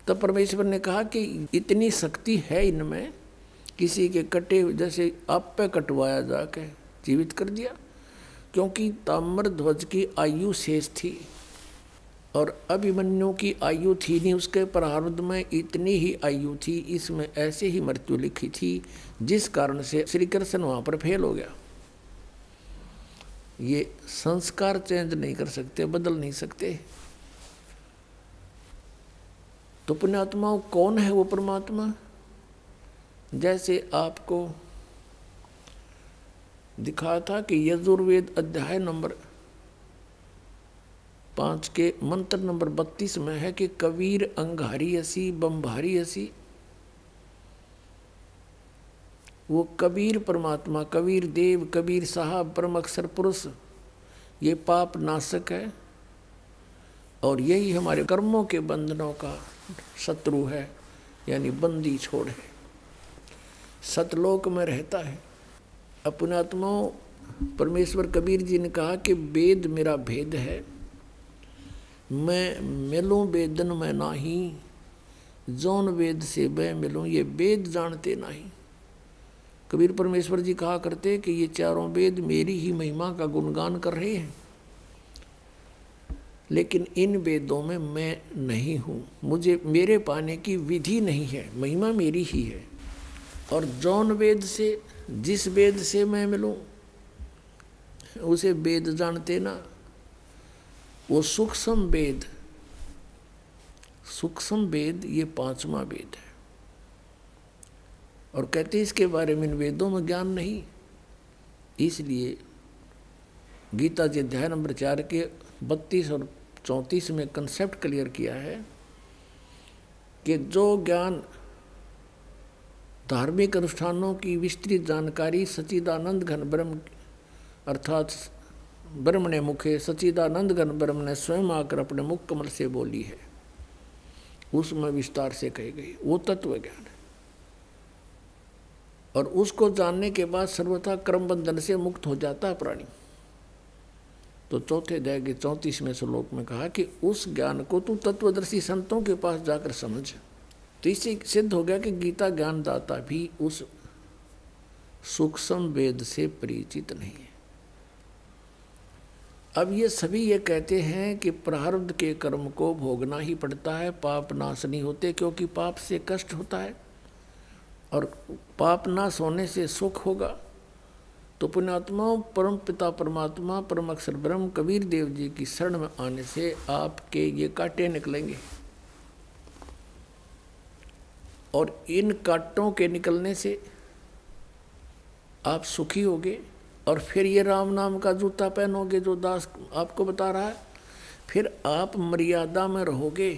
B: तब परमेश्वर ने कहा कि इतनी शक्ति है इनमें, किसी के कटे जैसे आप पे कटवाया जाके जीवित कर दिया, क्योंकि ताम्रध्वज की आयु शेष थी और अभिमन्यु की आयु थी नहीं, उसके प्रारब्ध में इतनी ही आयु थी, इसमें ऐसे ही मृत्यु लिखी थी, जिस कारण से श्री कृष्ण वहाँ पर फेल हो गया। ये संस्कार चेंज नहीं कर सकते, बदल नहीं सकते। तो पुण्यात्माओं कौन है वो परमात्मा? जैसे आपको दिखा था कि यजुर्वेद अध्याय नंबर 5 के मंत्र नंबर 32 में है कि कबीर अंगारी असी बम्भारी असी। वो कबीर परमात्मा, कबीर देव, कबीर साहब, परम अक्षर पुरुष, ये पाप नाशक है और यही हमारे कर्मों के बंधनों का शत्रु है, यानी बंदी छोड़ है, सतलोक में रहता है। अपनात्माओं परमेश्वर कबीर जी ने कहा कि वेद मेरा भेद है, मैं मिलूं वेदन में नाही, जौन वेद से मैं मिलूं ये वेद जानते नहीं। कबीर परमेश्वर जी कहा करते कि ये चारों वेद मेरी ही महिमा का गुणगान कर रहे हैं, लेकिन इन वेदों में मैं नहीं हूँ, मुझे मेरे पाने की विधि नहीं है, महिमा मेरी ही है। और जौन वेद से, जिस वेद से मैं मिलूं उसे वेद जानते ना। वो सूक्ष्म वेद, सूक्ष्म वेद ये 5वां वेद है, और कहते इसके बारे में इन वेदों में ज्ञान नहीं। इसलिए गीता जी अध्याय नंबर 4 के 32 और 34 में कंसेप्ट क्लियर किया है कि जो ज्ञान धार्मिक अनुष्ठानों की विस्तृत जानकारी सच्चिदानंद घन ब्रह्म अर्थात ब्रह्म ने मुखे सच्चिदानंद घन ब्रह्म ने स्वयं आकर अपने मुख कमल से बोली है, उसमें विस्तार से कही गई, वो तत्व ज्ञान है। और उसको जानने के बाद सर्वथा कर्म बंधन से मुक्त हो जाता है प्राणी। तो चौथे अध्याय के 34वें श्लोक में कहा कि उस ज्ञान को तू तत्वदर्शी संतों के पास जाकर समझ। तो इससे सिद्ध हो गया कि गीता ज्ञानदाता भी उस सूक्ष्म वेद से परिचित नहीं है। अब ये सभी ये कहते हैं कि प्रारब्ध के कर्म को भोगना ही पड़ता है, पाप नाश नहीं होते, क्योंकि पाप से कष्ट होता है और पाप नाश होने से सुख होगा। तो पुण्यात्माओं परम पिता परमात्मा परम अक्षर ब्रह्म कबीर देव जी की शरण में आने से आपके ये कांटे निकलेंगे, और इन कांटों के निकलने से आप सुखी होगे। और फिर ये राम नाम का जूता पहनोगे जो दास आपको बता रहा है। फिर आप मर्यादा में रहोगे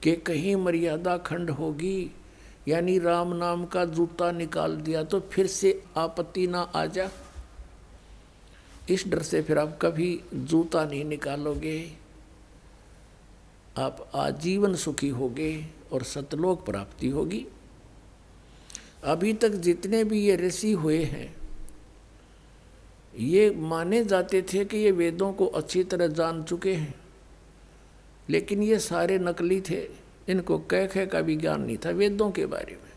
B: कि कहीं मर्यादा खंड होगी, यानी राम नाम का जूता निकाल दिया तो फिर से आपत्ति ना आ जा। इस डर से फिर आप कभी जूता नहीं निकालोगे, आप आजीवन सुखी होगे और सतलोक प्राप्ति होगी। अभी तक जितने भी ये ऋषि हुए हैं ये माने जाते थे कि ये वेदों को अच्छी तरह जान चुके हैं, लेकिन ये सारे नकली थे, इनको कह का भी ज्ञान नहीं था वेदों के बारे में।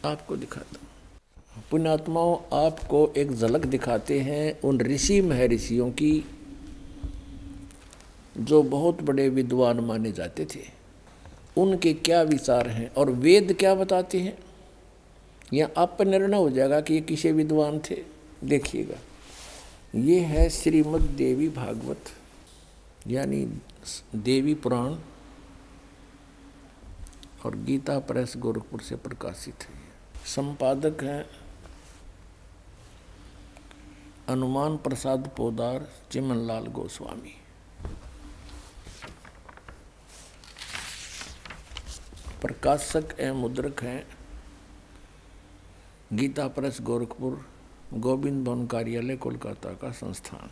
B: आपको दिखाता हूँ पुण्यात्माओं, आपको एक झलक दिखाते हैं उन ऋषि महर्षियों की जो बहुत बड़े विद्वान माने जाते थे, उनके क्या विचार हैं और वेद क्या बताते हैं। यह आप पर निर्णय हो जाएगा कि ये किसे विद्वान थे। देखिएगा, ये है श्रीमद् देवी भागवत यानी देवी पुराण और गीता प्रेस गोरखपुर से प्रकाशित है। संपादक हैं हनुमान प्रसाद पोदार, चिमनलाल गोस्वामी। प्रकाशक एवं मुद्रक हैं गीता प्रेस गोरखपुर, गोविंद भवन कार्यालय कोलकाता का संस्थान।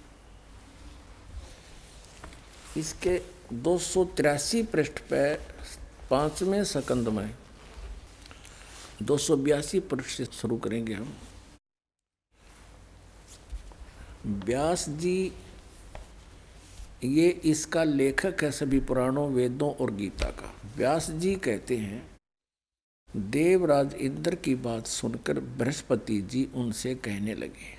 B: इसके 283 पृष्ठ पे 5वें सकंद में 282 पृष्ठ से शुरू करेंगे हम। व्यास जी ये इसका लेखक है सभी पुराणों, वेदों और गीता का। व्यास जी कहते हैं, देवराज इंद्र की बात सुनकर बृहस्पति जी उनसे कहने लगे,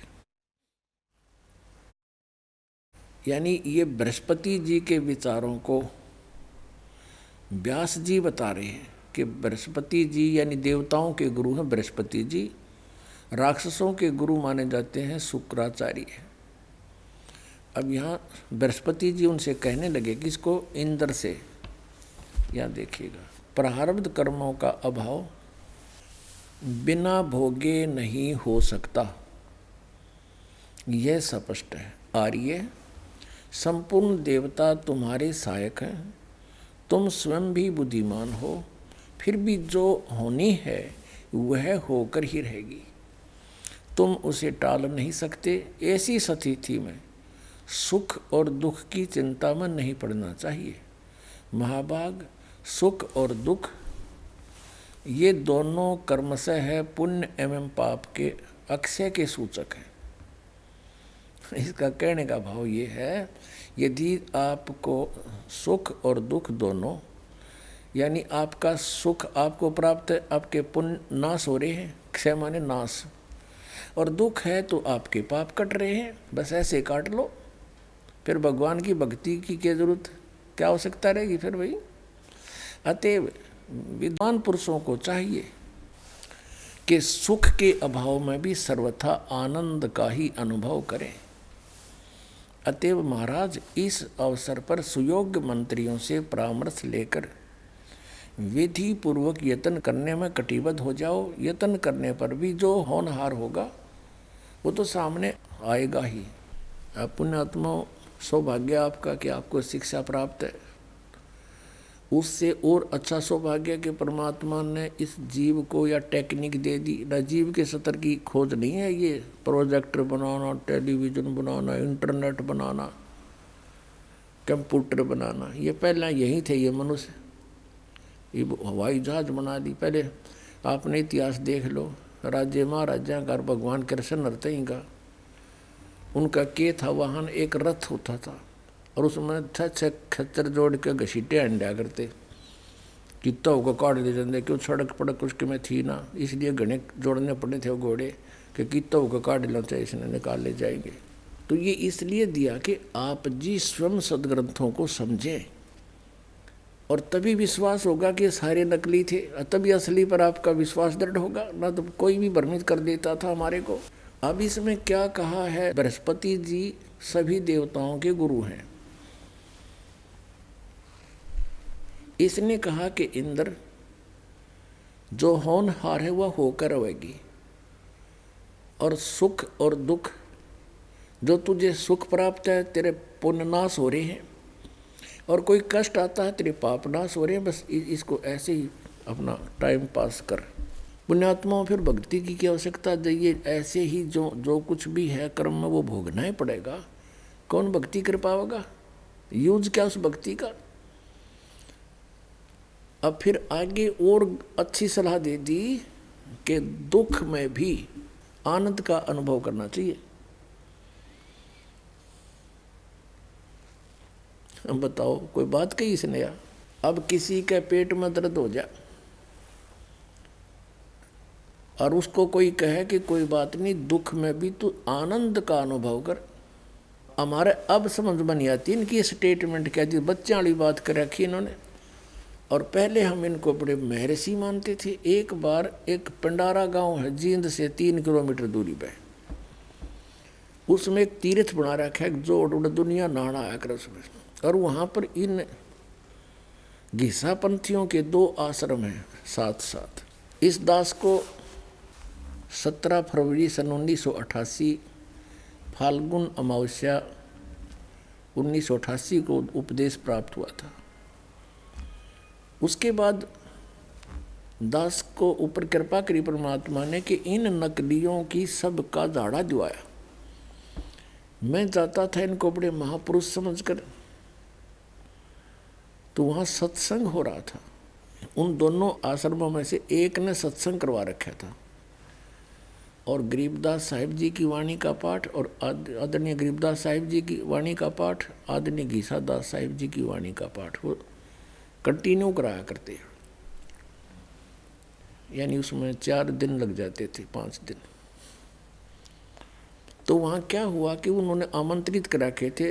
B: यानी ये बृहस्पति जी के विचारों को व्यास जी बता रहे हैं कि बृहस्पति जी यानी देवताओं के गुरु हैं बृहस्पति जी, राक्षसों के गुरु माने जाते हैं शुक्राचार्य। अब यहाँ बृहस्पति जी उनसे कहने लगे, किसको? इंद्र से। यहाँ देखिएगा, प्रारब्ध कर्मों का अभाव बिना भोगे नहीं हो सकता, यह स्पष्ट है। आर्य, संपूर्ण देवता तुम्हारे सहायक हैं, तुम स्वयं भी बुद्धिमान हो, फिर भी जो होनी है वह होकर ही रहेगी, तुम उसे टाल नहीं सकते। ऐसी स्थिति में सुख और दुख की चिंता में नहीं पड़ना चाहिए। महाभाग, सुख और दुख ये दोनों कर्मशः है पुण्य एवं पाप के अक्षय के सूचक हैं। इसका कहने का भाव ये है, यदि आपको सुख और दुख दोनों, यानी आपका सुख आपको प्राप्त है, आपके पुण्य नाश हो रहे हैं, क्षय माने नाश, और दुख है तो आपके पाप कट रहे हैं, बस ऐसे काट लो, फिर भगवान की भक्ति की क्या जरूरत, क्या आवश्यकता रहेगी फिर भाई। अतएव विद्वान पुरुषों को चाहिए कि सुख के अभाव में भी सर्वथा आनंद का ही अनुभव करें। अतएव महाराज, इस अवसर पर सुयोग्य मंत्रियों से परामर्श लेकर विधि पूर्वक यत्न करने में कटिबद्ध हो जाओ। यत्न करने पर भी जो होनहार होगा वो तो सामने आएगा ही। पुण्यात्मा, सौभाग्य आपका कि आपको शिक्षा प्राप्त है, उससे और अच्छा सौभाग्य कि परमात्मा ने इस जीव को या टेक्निक दे दी। न जीव के स्तर की खोज नहीं है ये प्रोजेक्टर बनाना, टेलीविज़न बनाना, इंटरनेट बनाना, कंप्यूटर बनाना, ये पहले यही थे ये मनुष्य। ये हवाई जहाज बना दी। पहले आपने इतिहास देख लो, राज्य महाराजा का भगवान कृष्ण नरतई का, उनका के था वाहन, एक रथ होता था और उसमें छह खच्चर जोड़ के घसीटे अंडा करते, कितना होगा काट दे जाते, क्यों सड़क पड़क उसके में थी ना, इसलिए घने जोड़ने पड़े थे वो घोड़े कि कितना होगा काट लेना चाहिए, इसने निकाल ले जाएंगे। तो ये इसलिए दिया कि आप जी स्वयं सदग्रंथों को समझें और तभी विश्वास होगा कि सारे नकली थे, तभी असली पर आपका विश्वास दृढ़ होगा, ना तो कोई भी भ्रमित कर देता था हमारे को। अब इसमें क्या कहा है, बृहस्पति जी सभी देवताओं के गुरु हैं। इसने कहा कि इंद्र, जो होनहार है वह होकर रहेगी, और सुख और दुख, जो तुझे सुख प्राप्त है तेरे पुण्य नाश हो रहे हैं, और कोई कष्ट आता है तेरे पाप नाश हो रहे हैं, बस इसको ऐसे ही अपना टाइम पास कर। पुण्यात्माओं फिर भक्ति की क्या आवश्यकता चाहिए? ऐसे ही जो जो कुछ भी है कर्म में वो भोगना ही पड़ेगा। कौन भक्ति कर पाएगा? यूज क्या उस भक्ति का? अब फिर आगे और अच्छी सलाह दे दी कि दुख में भी आनंद का अनुभव करना चाहिए। अब बताओ, कोई बात कही इसने यार? अब किसी के पेट में दर्द हो जाए और उसको कोई कहे कि कोई बात नहीं, दुख में भी तू आनंद का अनुभव कर। हमारे अब समझ में नहीं आती इनकी स्टेटमेंट क्या थी, बच्चों वाली बात कर रखी इन्होंने। और पहले हम इनको बड़े महर्षि मानते थे। एक बार एक पंडारा गांव है जींद से 3 किलोमीटर दूरी पे, उसमें एक तीर्थ बना रखा है, जोड़ उड़ दुनिया नहाना आया कर उसमें। और वहाँ पर इन घिसा पंथियों के 2 आश्रम हैं साथ साथ। इस दास को 17 फरवरी सन 1988 फाल्गुन अमावस्या 1988 को उपदेश प्राप्त हुआ था। उसके बाद दास को ऊपर कृपा करी परमात्मा ने कि इन नकलियों की सबका झाड़ा दिवाया। मैं जाता था इनको बड़े महापुरुष समझकर, तो वहाँ सत्संग हो रहा था। उन दोनों आश्रमों में से एक ने सत्संग करवा रखा था और गरीबदास साहिब जी की वाणी का पाठ और आदरणीय गरीबदास साहिब जी की वाणी का पाठ, आदरणीय घीसा दास साहिब जी की वाणी का पाठ वो कंटिन्यू कराया करते हैं। यानी उसमें 4 दिन लग जाते थे, 5 दिन। तो वहाँ क्या हुआ कि उन्होंने आमंत्रित कर रखे थे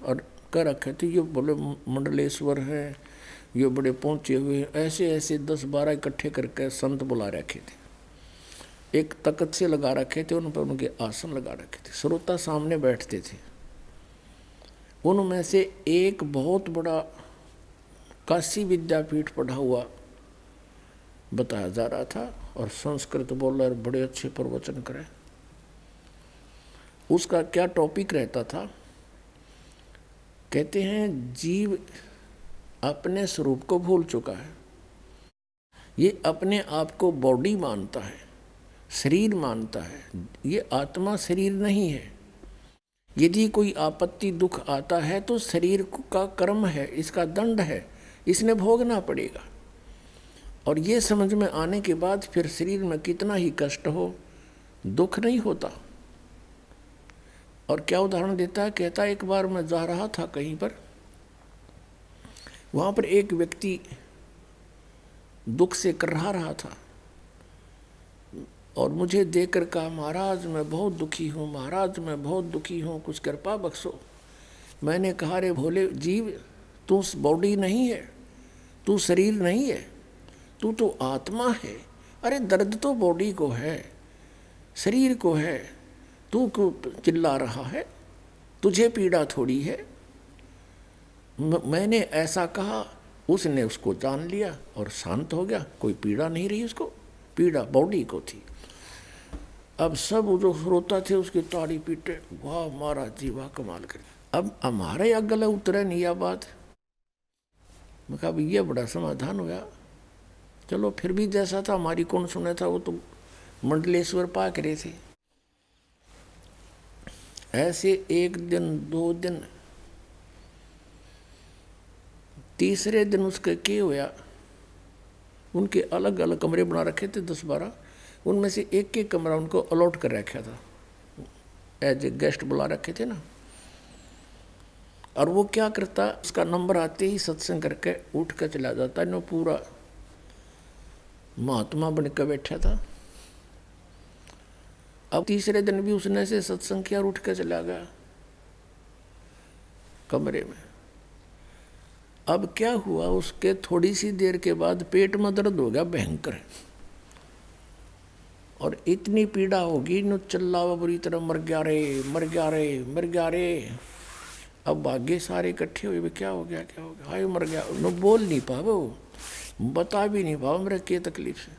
B: और कर रखे थे, ये बोले मंडलेश्वर हैं, ये बड़े पहुँचे हुए, ऐसे ऐसे 10-12 इकट्ठे करके संत बुला रखे थे। एक तख्त से लगा रखे थे, उन पर उनके आसन लगा रखे थे, श्रोता सामने बैठते थे। उनमें से एक बहुत बड़ा काशी विद्यापीठ पढ़ा हुआ बताया जा रहा था और संस्कृत बोल और बड़े अच्छे प्रवचन करे। उसका क्या टॉपिक रहता था? कहते हैं जीव अपने स्वरूप को भूल चुका है, ये अपने आप को बॉडी मानता है, शरीर मानता है। ये आत्मा शरीर नहीं है। यदि कोई आपत्ति दुख आता है तो शरीर का कर्म है, इसका दंड है, इसने भोगना पड़ेगा। और ये समझ में आने के बाद फिर शरीर में कितना ही कष्ट हो, दुख नहीं होता। और क्या उदाहरण देता है? कहता है एक बार मैं जा रहा था कहीं पर, वहाँ पर एक व्यक्ति दुख से कर्रा रहा था और मुझे देखकर कहा, महाराज मैं बहुत दुखी हूँ, महाराज मैं बहुत दुखी हूँ, कुछ कृपा बख्शो। मैंने कहा, रे भोले जीव, तू बॉडी नहीं है, तू शरीर नहीं है, तू तो आत्मा है। अरे दर्द तो बॉडी को है, शरीर को है, तू क्यों चिल्ला रहा है? तुझे पीड़ा थोड़ी है। मैंने ऐसा कहा, उसने उसको जान लिया और शांत हो गया, कोई पीड़ा नहीं रही उसको, पीड़ा बॉडी को थी। अब सब जो श्रोता थे उसकी ताड़ी पीटे, वाह महाराज जी वाह, कमाल कर। अब हमारे या गले उतरे नहीं यह बात। मैं कहा ये बड़ा समाधान हुआ। चलो फिर भी जैसा था, हमारी कौन सुना था, वो तो मंडलेश्वर पाक रहे थे। ऐसे 1 दिन 2 दिन, तीसरे दिन उसके क्या हुआ, उनके अलग अलग कमरे बना रखे थे 10-12, उनमें से एक कमरा उनको अलॉट कर रखा था, एज ए गेस्ट बुला रखे थे ना। और वो क्या करता, उसका नंबर आते ही सत्संग करके उठ कर चला जाता, न पूरा महात्मा बन कर बैठा था। अब तीसरे दिन भी उसने से सत्संग किया और उठ कर चला गया कमरे में। अब क्या हुआ, उसके थोड़ी सी देर के बाद पेट में दर्द हो गया भयंकर, और इतनी पीड़ा होगी न चिल्ला बुरी तरह, मर गया रे, मर गया रे, मर गया रे। अब भाग्य सारे इकट्ठे हुए, क्या हो गया, क्या हो गया, हाय मर गया। न बोल नहीं पावे, वो बता भी नहीं पावा मेरे क्या तकलीफ से।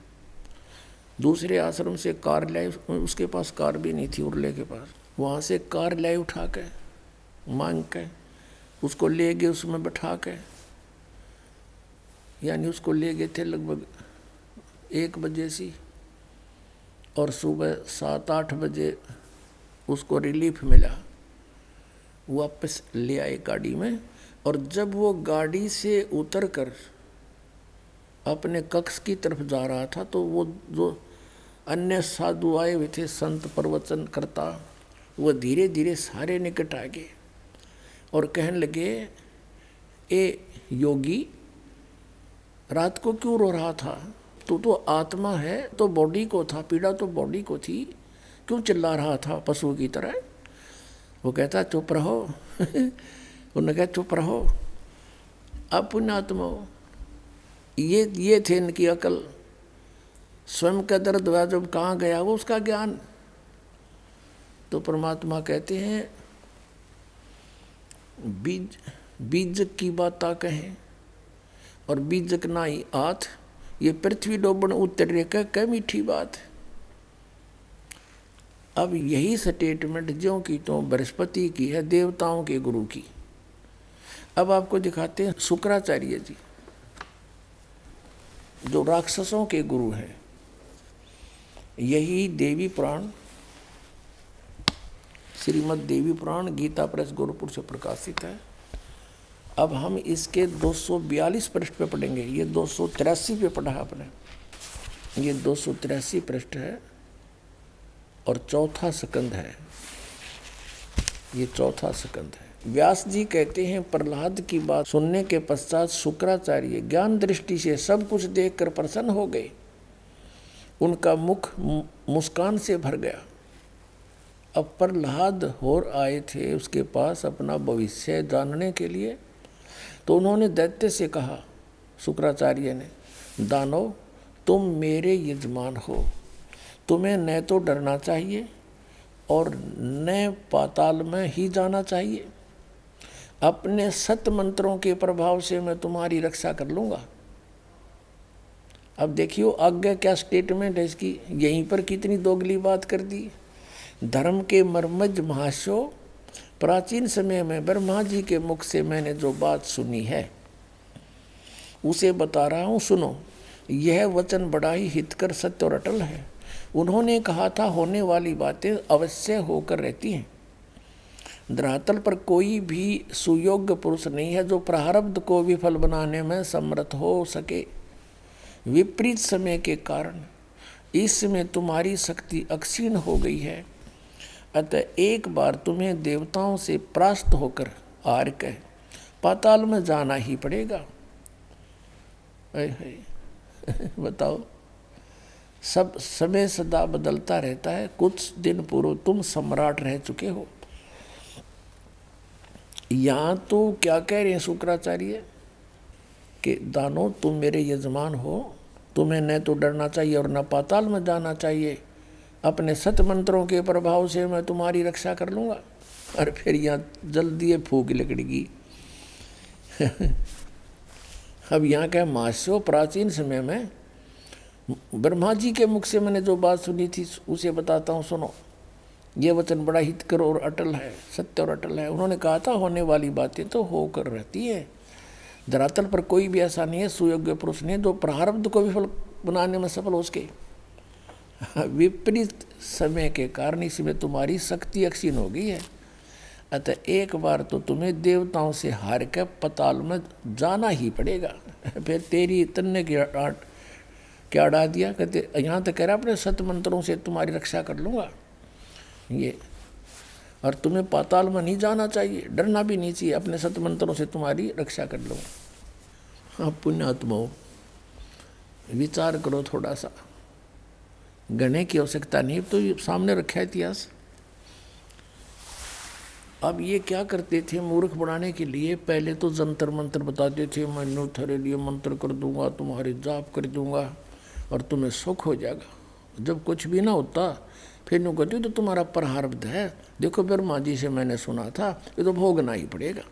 B: दूसरे आश्रम से कार लाई, उसके पास कार भी नहीं थी उर्ले के पास, वहाँ से कार लाई उठा के मांग के उसको ले गए, उसमें बैठा के, यानी उसको ले गए थे लगभग 1 बजे सी और सुबह 7-8 बजे उसको रिलीफ मिला, वापस ले आए गाड़ी में। और जब वो गाड़ी से उतरकर अपने कक्ष की तरफ जा रहा था तो वो जो अन्य साधु आए हुए थे, संत प्रवचन करता, वो धीरे धीरे सारे निकट आ गए और कहने लगे, ए योगी, रात को क्यों रो रहा था? तू तो आत्मा है, तो बॉडी को था, पीड़ा तो बॉडी को थी, क्यों चिल्ला रहा था पशु की तरह? वो कहता चुप रहो। उन्होंने कहा चुप रहो। अब पुण्यात्मा, ये थे इनकी अकल। स्वयं का दर्द हुआ जब कहाँ गया वो उसका ज्ञान। तो परमात्मा कहते हैं, बीजक की बाता कहें और बीजक नाई आथ, ये पृथ्वी डोबन उतर कह मीठी बात। अब यही स्टेटमेंट ज्यों की तो बृहस्पति की है, देवताओं के गुरु की। अब आपको दिखाते हैं शुक्राचार्य जी, जो राक्षसों के गुरु हैं। यही देवी पुराण, श्रीमद् देवी पुराण गीता प्रेस गोरखपुर से प्रकाशित है। अब हम इसके 242 पृष्ठ पे पढ़ेंगे। ये 283 पे पढ़ा आपने, ये 283 पृष्ठ है और चौथा स्कंद है, ये चौथा स्कंद है। व्यास जी कहते हैं, प्रहलाद की बात सुनने के पश्चात शुक्राचार्य ज्ञान दृष्टि से सब कुछ देखकर प्रसन्न हो गए। उनका मुख मुस्कान से भर गया। अब प्रहलाद और आए थे उसके पास अपना भविष्य जानने के लिए। तो उन्होंने दैत्य से कहा, शुक्राचार्य ने, दानव तुम मेरे यजमान हो, तुम्हें न तो डरना चाहिए और न पाताल में ही जाना चाहिए। अपने सत मंत्रों के प्रभाव से मैं तुम्हारी रक्षा कर लूँगा। अब देखियो आज्ञा क्या स्टेटमेंट है इसकी, यहीं पर कितनी दोगली बात कर दी। धर्म के मर्मज महाशो, प्राचीन समय में ब्रह्मा जी के मुख से मैंने जो बात सुनी है उसे बता रहा हूँ, सुनो। यह वचन बड़ा ही हितकर सत्य और अटल है। उन्होंने कहा था, होने वाली बातें अवश्य होकर रहती हैं। धरातल पर कोई भी सुयोग्य पुरुष नहीं है जो प्रारब्ध को विफल बनाने में समर्थ हो सके। विपरीत समय के कारण इस समय तुम्हारी शक्ति अक्षीण हो गई है, अतः एक बार तुम्हें देवताओं से परास्त होकर हार कर पाताल में जाना ही पड़ेगा। बताओ, सब समय सदा बदलता रहता है। कुछ दिन पूर्व तुम सम्राट रह चुके हो। यहाँ तो क्या कह रहे हैं शुक्राचार्य कि दानो तुम मेरे यजमान हो, तुम्हें न तो डरना चाहिए और न पाताल में जाना चाहिए। अपने सत मंत्रों के प्रभाव से मैं तुम्हारी रक्षा कर लूँगा। और फिर यहाँ जल्दी फूक लकड़गी। अब यहाँ क्या मास्यो, प्राचीन समय में ब्रह्मा जी के मुख से मैंने जो बात सुनी थी उसे बताता हूँ, सुनो। ये वचन बड़ा हितकर और अटल है, सत्य और अटल है। उन्होंने कहा था, होने वाली बातें तो होकर रहती है। धरातल पर कोई भी ऐसा नहीं है सुयोग्य पुरुष नहीं जो प्रारब्ध को विफल बनाने में सफल हो सके। विपरीत समय के कारण इसमें तुम्हारी शक्ति अक्षीण हो गई है, अतः एक बार तो तुम्हें देवताओं से हार कर पाताल में जाना ही पड़ेगा। फिर तेरी तन्ने क्या अड़ा दिया, कहते यहाँ तक कह रहा अपने सत मंत्रों से तुम्हारी रक्षा कर लूँगा ये, और तुम्हें पाताल में नहीं जाना चाहिए, डरना भी नहीं चाहिए, अपने सत मंत्रों से तुम्हारी रक्षा कर लूँगा। हाँ पुण्यात्माओं, विचार करो थोड़ा सा, गणने की आवश्यकता नहीं, तो ये सामने रखा है इतिहास। अब ये क्या करते थे मूर्ख बनाने के लिए, पहले तो जंतर मंत्र बताते थे, मैं नो थारे लिए मंत्र कर दूंगा, तुम्हारे जाप कर दूंगा और तुम्हें सुख हो जाएगा। जब कुछ भी ना होता फिर यूँ कहती तो तुम्हारा प्रारब्ध है, देखो ब्रह्मा जी से मैंने सुना था, ये तो भोगना ही पड़ेगा।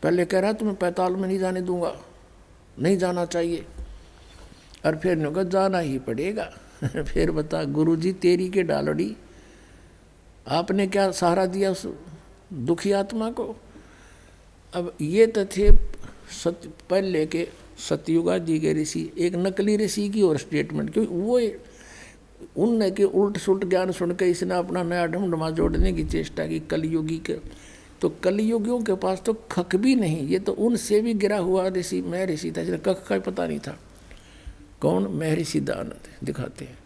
B: पहले कह रहा तुम्हें पैताल में नहीं जाने दूंगा, नहीं जाना चाहिए, और फिर यूँ कहा जाना ही पड़ेगा। फिर बता गुरु जी तेरी के डालड़ी, आपने क्या सहारा दिया उस दुखी आत्मा को। अब ये तो थे पहले के सतयुगा जी के ऋषि, एक नकली ऋषि की और स्टेटमेंट, क्योंकि वो उनने के उल्ट सुलट ज्ञान सुन के इसने अपना नया ढमढमा जोड़ने की चेष्टा की कलयुगी के। तो कलयुगियों के पास तो खक भी नहीं, ये तो उनसे भी गिरा हुआ ऋषि महर्षि था, जिसे कख का पता नहीं था। कौन? महर्षि दयानंद। दिखाते हैं,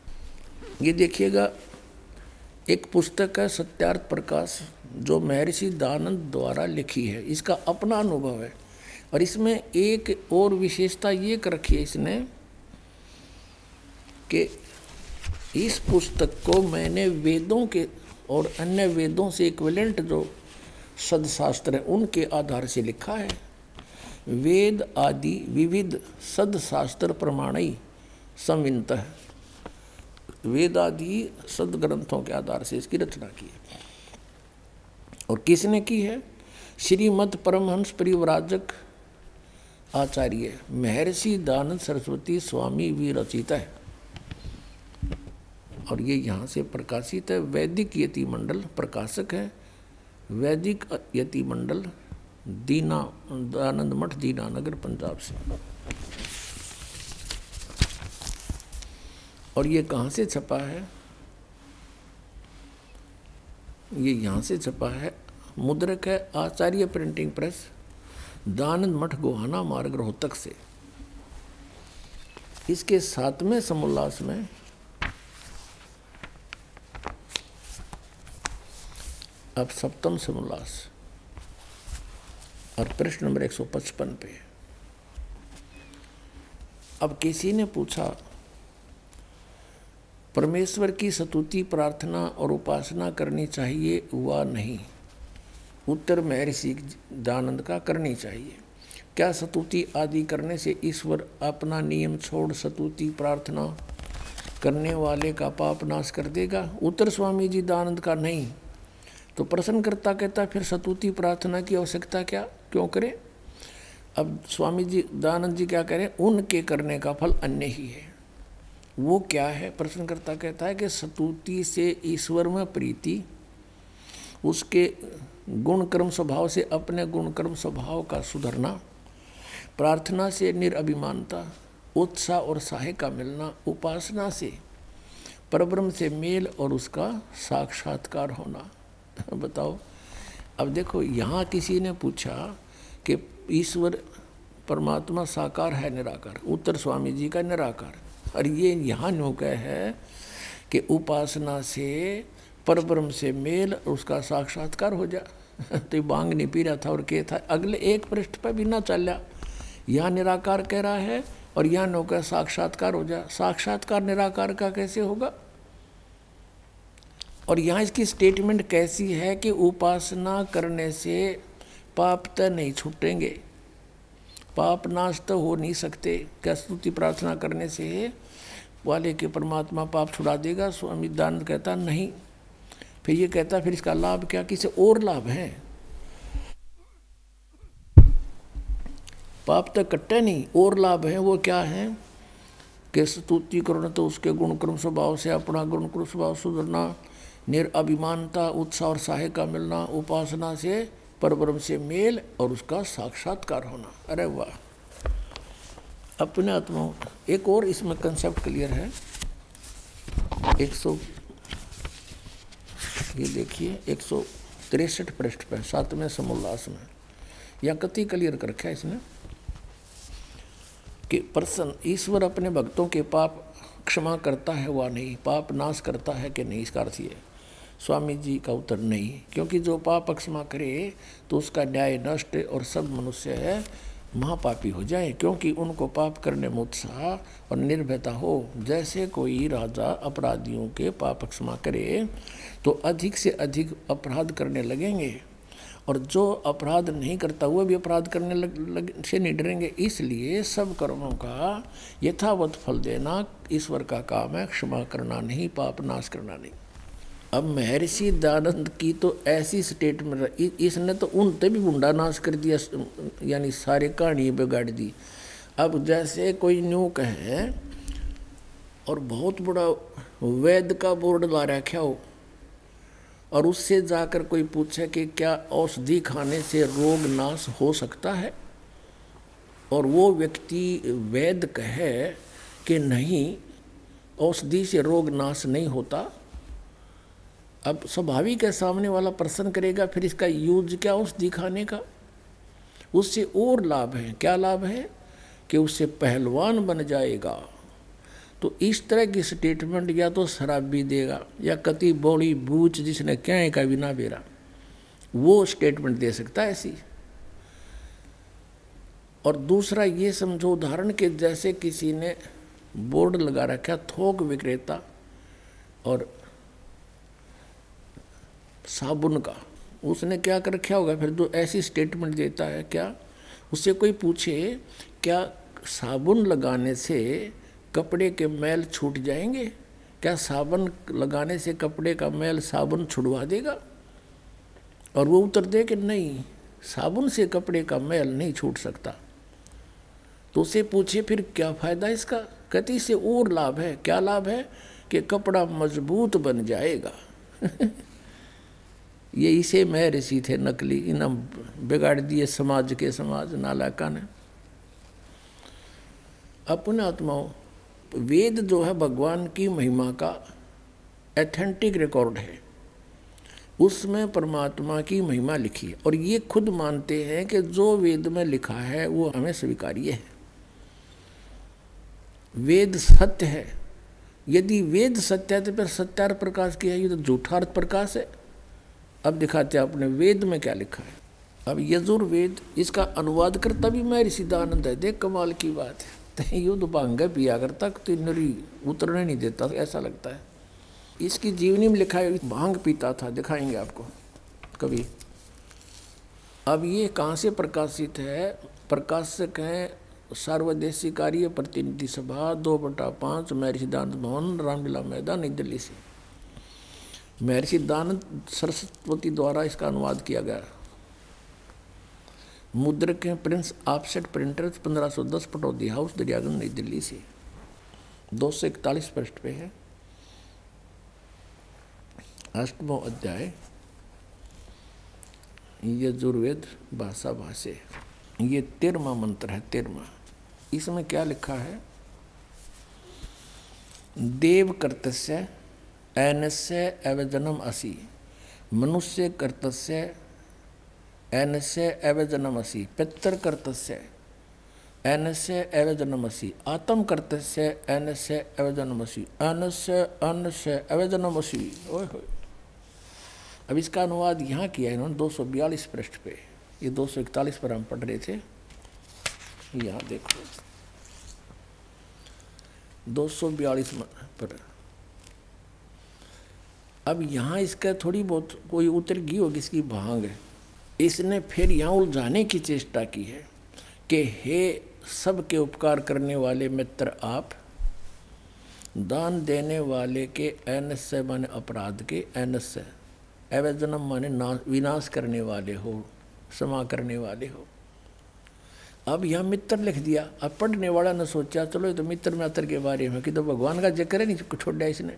B: ये देखिएगा, एक पुस्तक है सत्यार्थ प्रकाश, जो महर्षि दयानंद द्वारा लिखी है, इसका अपना अनुभव है। और इसमें एक और विशेषता ये कर रखी है इसने कि इस पुस्तक को मैंने वेदों के और अन्य वेदों से इक्विवेलेंट जो सदशास्त्र है उनके आधार से लिखा है। वेद आदि विविध सदशास्त्र प्रमाणई संविनतः, वेद आदि सदग्रंथों के आधार से इसकी रचना की है। और किसने की है? श्रीमद परमहंस परिव्राजक आचार्य महर्षि दयानंद सरस्वती स्वामी विरचित है। और ये यहाँ से प्रकाशित है। वैदिक यति मंडल प्रकाशक है, वैदिक यति मंडल, दयानंद मठ, दीनानगर, पंजाब से। और ये कहाँ से छपा है? ये यहाँ से छपा है। मुद्रक है आचार्य प्रिंटिंग प्रेस, दयानंद मठ, गोहाना मार्ग, रोहतक से। इसके 7वें समोल्लास में अब 7वां समोल्लास और प्रश्न नंबर 155 पे। अब किसी ने पूछा परमेश्वर की स्तुति, प्रार्थना और उपासना करनी चाहिए व नहीं? उत्तर महर्षि दयानंद का करनी चाहिए। क्या स्तुति आदि करने से ईश्वर अपना नियम छोड़ स्तुति प्रार्थना करने वाले का पाप नाश कर देगा? उत्तर स्वामी जी दयानंद का नहीं। तो प्रश्नकर्ता कहता फिर स्तुति प्रार्थना की आवश्यकता क्या, क्यों करें? अब स्वामी जी दयानंद जी क्या करें? उनके करने का फल अन्य ही है। वो क्या है? प्रश्नकर्ता कहता है कि स्तुति से ईश्वर में प्रीति, उसके गुण कर्म स्वभाव से अपने गुण कर्म स्वभाव का सुधरना, प्रार्थना से निरअभिमानता, उत्साह और सहाय का मिलना, उपासना से परब्रह्म से मेल और उसका साक्षात्कार होना। बताओ, अब देखो यहाँ किसी ने पूछा कि ईश्वर परमात्मा साकार है निराकार? उत्तर स्वामी जी का निराकार। और ये यहाँ न्यू कह है कि उपासना से परब्रह्म से मेल उसका साक्षात्कार हो जा। तो बांग नहीं पी रहा था और क्या था, अगले एक पृष्ठ पर भी ना चला। यहाँ निराकार कह रहा है और यहाँ नो का साक्षात्कार हो जा। साक्षात्कार निराकार का कैसे होगा? और यहाँ इसकी स्टेटमेंट कैसी है कि उपासना करने से पाप तो नहीं छूटेंगे, पाप नाश तो हो नहीं सकते। क्या स्तुति प्रार्थना करने से वाले के परमात्मा पाप छुड़ा देगा? स्वामी दयानंद कहता नहीं। फिर ये कहता फिर इसका लाभ क्या? किसी और लाभ है? पाप तो कट्टे नहीं, और लाभ है। वो क्या है कि स्तुति करना तो उसके गुण कर्म स्वभाव से अपना गुण कर्म स्वभाव सुधरना, निरअभिमानता, उत्साह और सहाय का मिलना, उपासना से परब्रह्म से मेल और उसका साक्षात्कार होना। अरे वाह, अपने आत्मा। एक और इसमें कंसेप्ट क्लियर है। 100 ये देखिए 163 पृष्ठ पर 7वें समोल्लास में या कति क्लियर कर रखा है इसने कि प्रसन्न ईश्वर अपने भक्तों के पाप क्षमा करता है वा नहीं, पाप नाश करता है कि नहीं? इसका अर्थ ये स्वामी जी का उत्तर नहीं, क्योंकि जो पाप क्षमा करे तो उसका न्याय नष्ट और सब मनुष्य है महापापी हो जाए, क्योंकि उनको पाप करने में उत्साह और निर्भयता हो। जैसे कोई राजा अपराधियों के पाप क्षमा करे तो अधिक से अधिक अपराध करने लगेंगे, और जो अपराध नहीं करता वो भी अपराध करने से नहीं डरेंगे। इसलिए सब कर्मों का यथावत फल देना ईश्वर का काम है, क्षमा करना नहीं, पाप नाश करना नहीं। अब महर्षि दयानंद की तो ऐसी स्टेटमेंट, इसने तो उनते भी गुंडा नाश कर दिया, यानी सारी कहानी बिगाड़ दी। अब जैसे कोई न्यू कहे और बहुत बड़ा वैद का बोर्ड ला रखा हो और उससे जाकर कोई पूछे कि क्या औषधि खाने से रोग नाश हो सकता है, और वो व्यक्ति वैद कहे कि नहीं, औषधि से रोग नाश नहीं होता। अब स्वाभाविक है, सामने वाला प्रश्न करेगा फिर इसका यूज क्या औषधि खाने का। उससे और लाभ है। क्या लाभ है? कि उससे पहलवान बन जाएगा। तो इस तरह की स्टेटमेंट या तो शराबी देगा या कति बौड़ी बूच जिसने क्या का बिना बेरा, वो स्टेटमेंट दे सकता है ऐसी। और दूसरा ये समझो, उदाहरण के जैसे किसी ने बोर्ड लगा रखा थोक विक्रेता और साबुन का, उसने क्या कर रखा होगा फिर जो ऐसी स्टेटमेंट देता है। क्या उससे कोई पूछे क्या साबुन लगाने से कपड़े के मैल छूट जाएंगे? क्या साबुन लगाने से कपड़े का मैल साबुन छुड़वा देगा? और वो उत्तर दे कि नहीं, साबुन से कपड़े का मैल नहीं छूट सकता। तो उसे पूछे फिर क्या फायदा इसका? कहती से और लाभ है। क्या लाभ है? कि कपड़ा मजबूत बन जाएगा। ये इसे मैं ऋषि थे नकली, इन बिगाड़ दिए समाज के समाज नालाका ने। अपने आत्माओं, वेद जो है भगवान की महिमा का एथेंटिक रिकॉर्ड है, उसमें परमात्मा की महिमा लिखी है। और ये खुद मानते हैं कि जो वेद में लिखा है वो हमें स्वीकार्य है। वेद सत्य है। यदि वेद सत्य है तो फिर सत्यार्थ प्रकाश की है, ये तो झूठार्थ प्रकाश है। अब दिखाते हैं आपने वेद में क्या लिखा है। अब यजुर्वेद, इसका अनुवाद करता भी मैं ऋषिदानंद है। देख कमाल की बात है। युद्ध भांग पिया करता तो नरी उतरने नहीं देता, ऐसा लगता है। इसकी जीवनी में लिखा है भांग पीता था, दिखाएंगे आपको कभी। अब ये कहाँ से प्रकाशित है? प्रकाशक हैं सर्वदेशी कार्य प्रतिनिधि सभा 2/5 महर्षि दानंद भवन, रामलीला मैदान, नई दिल्ली से। महर्षि दानंद सरस्वती द्वारा इसका अनुवाद किया गया। मुद्रक हैं Prince offset printers, 1510, Pataudi house, Daryaganj, नई दिल्ली से। 241 पृष्ठ पे है। 8वां अध्याय यजुर्वेद भाषा भाष्य। ये 13वां मंत्र है। 13वां। इसमें क्या लिखा है? देव कर्तस्य ऐनस्य अवजनम असि, मनुष्य कर्तस्य ऐनस्य अवजनमसि, पितर कर्तस्य ऐनस्य अवजनमसि, आत्म कर्तस्य ऐनस्य अवजनमसि, अन्नस्य अन्नस्य अवजनमसि। ओए होए। अब इसका अनुवाद यहाँ किया है इन्होंने 242 पृष्ठ पे। ये 241 पर हम पढ़ रहे थे। यहाँ देखो 242 पर। अब यहाँ इसका थोड़ी बहुत कोई उतर गई होगी इसकी भांग है। इसने फिर यहाँ उलझाने की चेष्टा की है कि हे सबके उपकार करने वाले मित्र, आप दान देने वाले के ऐनस्य माने अपराध के, ऐनस्य अवजनम माने विनाश करने वाले हो, क्षमा करने वाले हो। अब यहाँ मित्र लिख दिया। अब पढ़ने वाला ने सोचा चलो ये तो मित्र मित्र के बारे में कि तो भगवान का जिक्र है नहीं छोड़ा इसने।